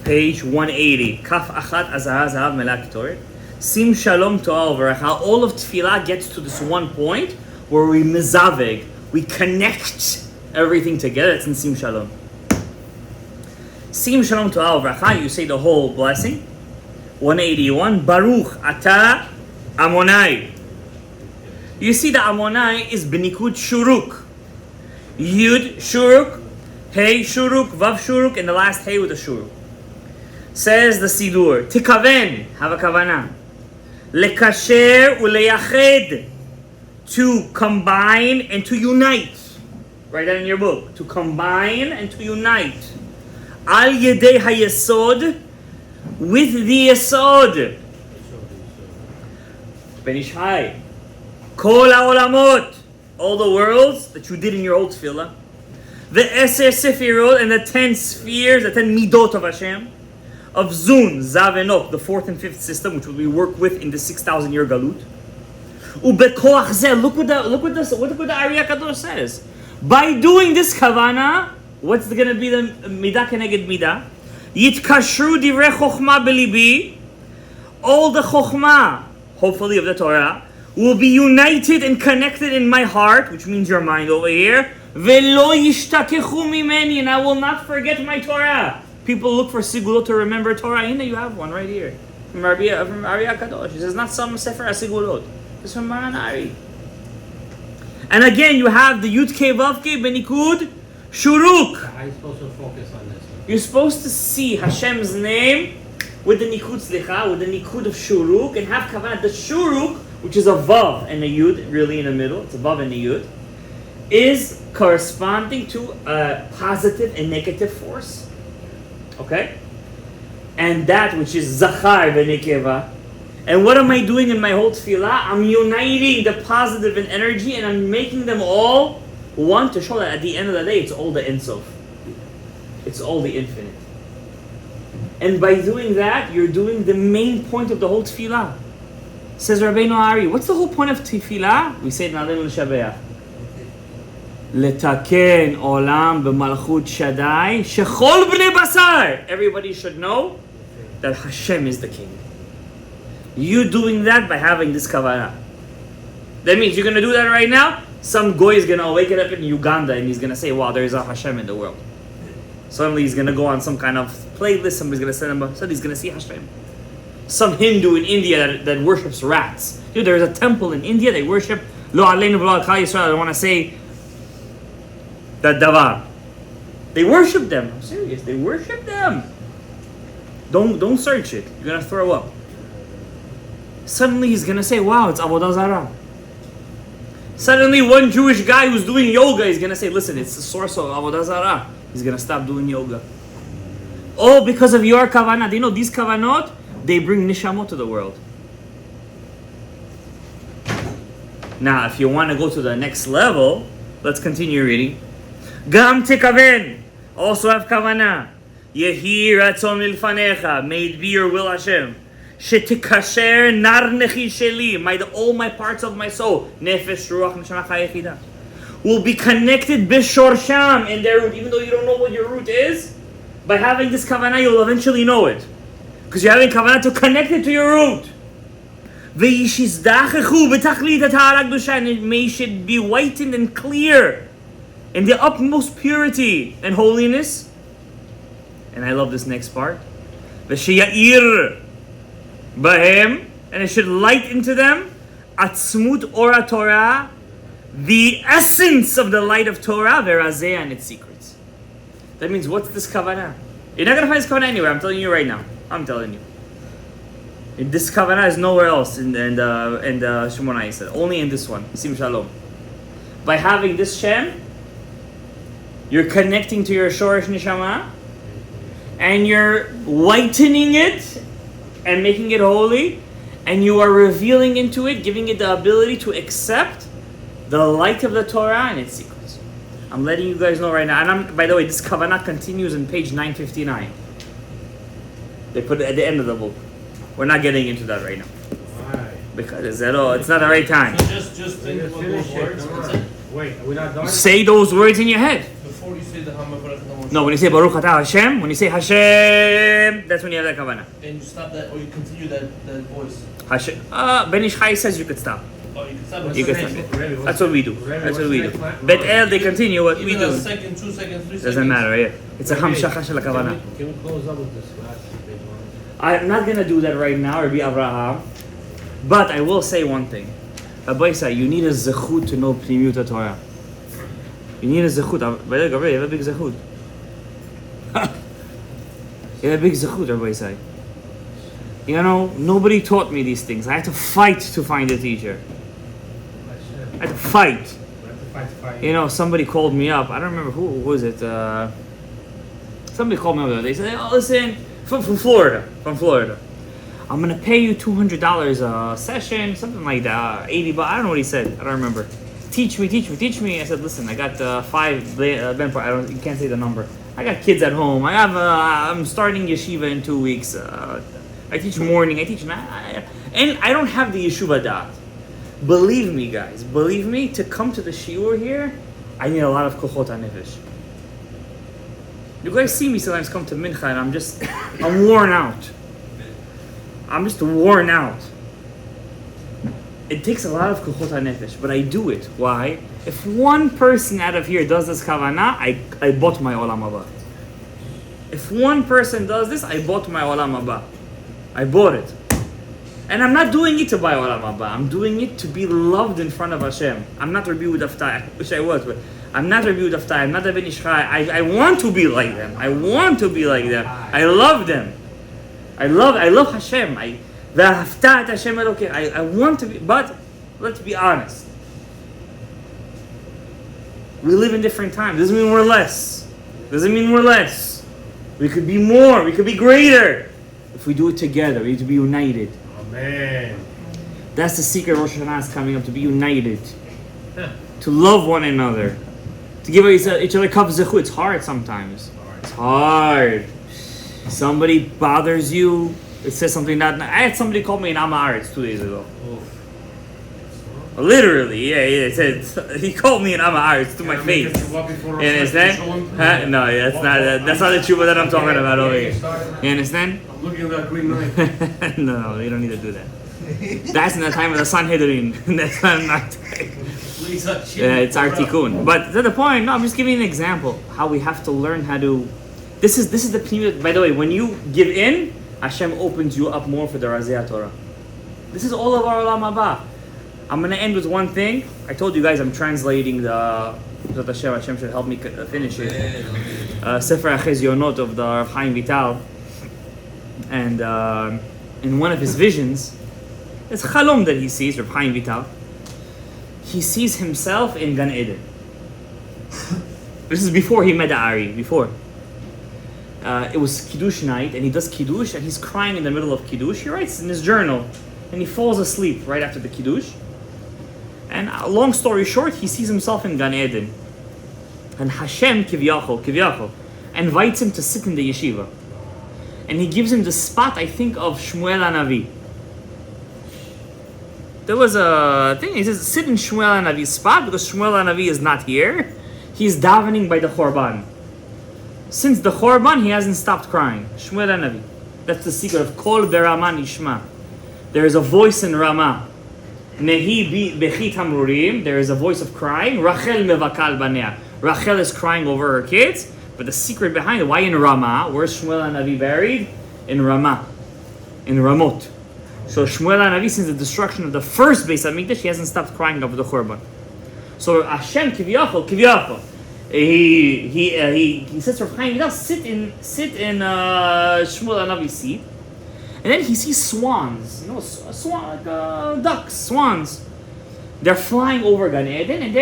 page 180, Kaf Achat Azahar Zahav Melak Torah, Sim Shalom To'al V'Racha, all of Tefillah gets to this one point where we mezaveg, we connect everything together. It's in Sim Shalom. Sim Shalom To'al V'Racha, you say the whole blessing. 181, Baruch Ata Amonai. You see the Amonai is Benikud Shuruk. Yud Shuruk, Hey Shuruk, Vav Shuruk, and the last Hey with a Shuruk. Says the Sidur, Tikaven, have a kavanah. Lekasher uleyached, to combine and to unite. Write that in your book. To combine and to unite. Al yedei hayesod, with the yesod. Ben Ish Chai. Kol ha'olamot, all the worlds that you did in your old tefillah. The Eser Sefirot, and the 10 spheres, the 10 midot of Hashem. Of Zun, Zav and Ok, the 4th and 5th system, which we work with in the 6,000 year galut. Ubekoach zeh, look what the Ari HaKadosh says. By doing this kavana, what's going to be the midah keneged midah? Yitkashru divrei chokhmah belibi, all the chokhmah, hopefully of the Torah, will be united and connected in my heart, which means your mind over here. Velo yishtakechu mimeni, and I will not forget my Torah. People look for sigulot to remember Torah. You have one right here from Ari HaKadosh. He says not some sefer sigulot. It's from Maran Ari. And again, you have the Yud Kei Vav Kei Benikud Shuruk. How are you supposed to focus on this? You're supposed to see Hashem's name with the Nikud Slicha, with the Nikud of Shuruk, and have Kavanah. The Shuruk, which is a Vav and a Yud, really in the middle, it's a Vav and a Yud, is corresponding to a positive and negative force. Okay? And that which is Zachar Benekeva. And what am I doing in my whole tefillah? I'm uniting the positive and energy, and I'm making them all one to show that at the end of the day, it's all the Ein Sof. It's all the infinite. And by doing that, you're doing the main point of the whole tefillah. Says Rabbeinu Ari, what's the whole point of tefillah? We say it in Alenu L'Shabeach. Letaken olam b'malchut Shaddai shechol b'nei basar. Everybody should know that Hashem is the king. You doing that by having this kavanah. That means you're going to do that right now. Some goy is going to wake it up in Uganda and he's going to say, wow, there is a Hashem in the world. Suddenly he's going to go on some kind of playlist. Somebody's going to send him, suddenly he's going to see Hashem. Some Hindu in India that worships rats. Dude, there's a temple in India, they worship Lo Aleinu V'Lo Al Yisrael. I don't want to say that davar. They worship them. I'm serious. They worship them. Don't search it. You're going to throw up. Suddenly he's going to say, wow, it's Avodah Zarah. Suddenly one Jewish guy who's doing yoga is going to say, listen, it's the source of Avodah Zarah. He's going to stop doing yoga. All because of your kavanah. Do you know these kavanot? They bring nishamot to the world. Now, if you want to go to the next level, let's continue reading. Gam tekaven. Also have kavanah. Yehi ratzon milfanecha. May it be your will, Hashem. Shetikasher nar nechi sheli. All my parts of my soul, nefesh, ruach, neshama, chaya yechida, will be connected b'shorsham, in their root. Even though you don't know what your root is, by having this kavanah, you'll eventually know it. Because you're having kavanah to connect it to your root. V'yishizdachechu b'tachlit ha'tahara kedusha, and may it should be whitened and clear in the utmost purity and holiness. And I love this next part. V'sheya'ir bahem, and it should light into them atzmut ora Torah, the essence of the light of Torah, verazeh, and its secrets. That means, what's this kavanah? You're not going to find this kavanah anywhere. I'm telling you right now. I'm telling you. This kavanah is nowhere else in the Shemona Yisrael. Only in this one. Sim Shalom. By having this Shem, you're connecting to your Shoresh Neshama, and you're whitening it and making it holy, and you are revealing into it, giving it the ability to accept the light of the Torah and its secrets. I'm letting you guys know right now. And by the way, this kavanah continues on page 959. They put it at the end of the book. We're not getting into that right now. Why? Because it's not the right time. So just think about those words. That's it. Wait, are we not done? Say those words in your head. Before you say the Hamavarach, No, when you say Baruch Atah Hashem, when you say Hashem, that's when you have that kavanah. and you stop that, or you continue that voice. Hashem. Ben Ish Chai says you could stop. Oh, you can stop. You it. can stop. Rebbe, That's what we do. That's what we do. Bet El, they continue what we Even a do. second, 2 seconds, 3 seconds. Doesn't matter, yeah. It's a hamshacha shel kavanah. Can we close up with this last page one? I'm not gonna do that right now, Rabbi Avraham. But I will say one thing. Rabbi Isai, you need a zechut to know Pnimiyut Torah. You need a zechut. By the way, you have a big zechut. You have a big zechut, Rabbi Isai. You know, nobody taught me these things. I had to fight to find a teacher. I had to fight. somebody called me up. I don't remember who was it. Somebody called me up. They said, "Oh, listen, from Florida. I'm gonna pay you $200 a session, something like that. $80. I don't know what he said. I don't remember. Teach me. I said, listen, I got 5. You can't say the number. I got kids at home. I'm starting yeshiva in 2 weeks. I teach morning. I teach night, and I don't have the yeshiva dot. Believe me, guys. To come to the shiur here, I need a lot of kochot hanefesh. You guys see me sometimes come to mincha, and I'm worn out. I'm just worn out. It takes a lot of kochot hanefesh, but I do it. Why? If one person out of here does this kavanah, I bought my olam haba. If one person does this, I bought my olam haba. I bought it. And I'm not doing it to buy olam haba. I'm doing it to be loved in front of Hashem. I'm not Rabbi Udaftai. I wish I was, but I'm not Rabbi Udaftai. I'm not a Ben Ishchai. I want to be like them. I love them. I love Hashem. I want to be, but let's be honest. We live in different times. Doesn't mean we're less. We could be more. We could be greater. If we do it together, we need to be united. Amen. That's the secret Rosh Hashanah is coming up, to be united. To love one another. To give each other kaf zechu. It's hard sometimes. It's hard. Somebody bothers you. It says something not. I had somebody call me an Am Haaretz 2 days ago. Literally, yeah. It said he called me an Am Haaretz to my face. You understand? No, that's not the truth that I'm talking about over here. You understand? I'm looking at that green light. No, you don't need to do that. That's in the time of the Sanhedrin. That's not. It's our tikkun. But to the point, no, I'm just giving you an example how we have to learn how to. This is the pneumat. By the way, when you give in, Hashem opens you up more for the Razeh Torah. This is all of our olam haba. I'm gonna end with one thing. I told you guys I'm translating the Hashem should help me finish it. Sefer HaChezionot of the Rav Chaim Vital, and in one of his visions, it's Chalom that he sees, Rav Chaim Vital. He sees himself in Gan Eden. This is before he met Ari. Before. It was Kiddush night, and he does Kiddush, and he's crying in the middle of Kiddush. He writes in his journal, and he falls asleep right after the Kiddush. And long story short, he sees himself in Gan Eden. And Hashem, Kivyachol, invites him to sit in the yeshiva. And he gives him the spot, I think, of Shmuel HaNavi. There was a thing, he says, sit in Shmuel HaNavi's spot, because Shmuel HaNavi is not here. He's davening by the Chorban. Since the Chorban, he hasn't stopped crying. Shmuel HaNavi. That's the secret of Kol Berama Nishma. There is a voice in Ramah. Nehi Bechit Hamrurim. There is a voice of crying. Rachel Mevakal Banea. Rachel is crying over her kids. But the secret behind it, why in Ramah? Where's Shmuel HaNavi buried? In Ramah. In Ramot. So Shmuel HaNavi, since the destruction of the first Beis HaMikdash, he hasn't stopped crying over the Chorban. So Hashem Kivyachol. He says to Rav Chaim Vital, sit in Shmuel HaNavi's seat, and then he sees swans, ducks, swans. They're flying over Gan Eden, and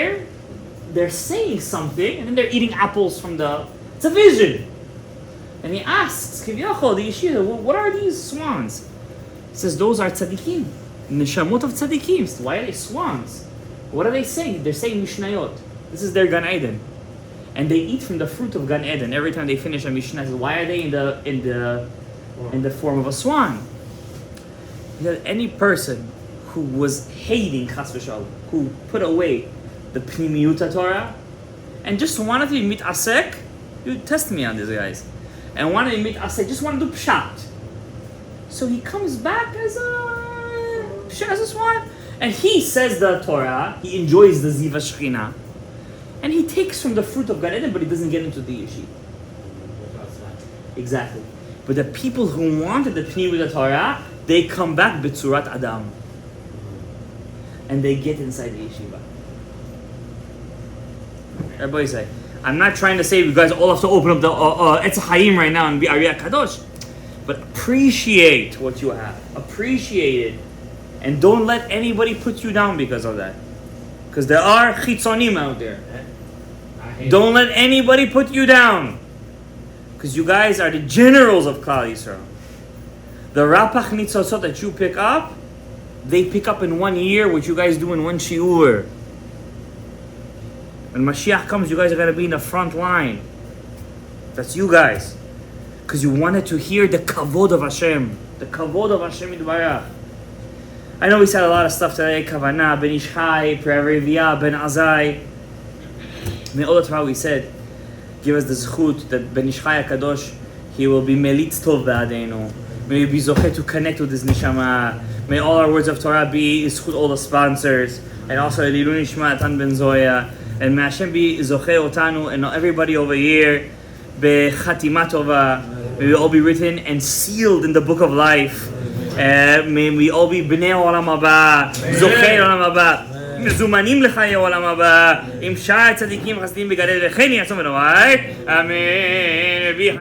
they're saying something, and then they're eating apples from the. It's a vision, and he asks Kivyachol, the yeshiva, what are these swans? He says those are tzaddikim, neshamot of tzaddikim. Why are they swans? What are they saying? They're saying mishnayot. This is their Gan Eden. And they eat from the fruit of Gan Eden. Every time they finish a Mishnah, why are they in the form of a swan? Because any person who was hating Chas v'Shalom, who put away the Pnimiyut Torah, and just wanted to be mitasek, you test me on this, guys, and wanted to be mitasek, just want to do pshat. So he comes back as a swan, and he says the Torah. He enjoys the Ziva Shechina. And he takes from the fruit of Gan Eden, but he doesn't get into the yeshiva. Exactly. But the people who wanted the Pnei with the Torah, they come back b'tzurat Adam. And they get inside the yeshiva. Everybody say, I'm not trying to say you guys all have to open up the Etz Chaim right now and be Ariyah Kadosh. But appreciate what you have. Appreciate it. And don't let anybody put you down because of that. Because there are chitzonim out there. Don't let anybody put you down. Because you guys are the generals of Klal Yisrael. The rapach nitzotzot that you pick up, they pick up in 1 year what you guys do in 1 shiur. When Mashiach comes, you guys are going to be in the front line. That's you guys. Because you wanted to hear the kavod of Hashem. The kavod of Hashem Yitbarach. I know we said a lot of stuff today. Kavanah, Ben Ishchai, Pre'ariviyah, Ben Azai. May all the Torah we said, give us the zchut that Ben Ishchai HaKadosh, he will be melitz tov ba'adeinu. May we be zoche to connect with his neshama. May all our words of Torah be zchut all the sponsors. And also Eliyahu Nishma Atan Ben Zoya. And may Hashem be zoche otanu and everybody over here bechatima tova. May we all be written and sealed in the book of life. May we all be bnei olam haba, zochei olam haba, מזומנים לחיי עולם הבא, עם שאר צדיקים חסדים בגדל וכן יעשו מנוראי, אמן.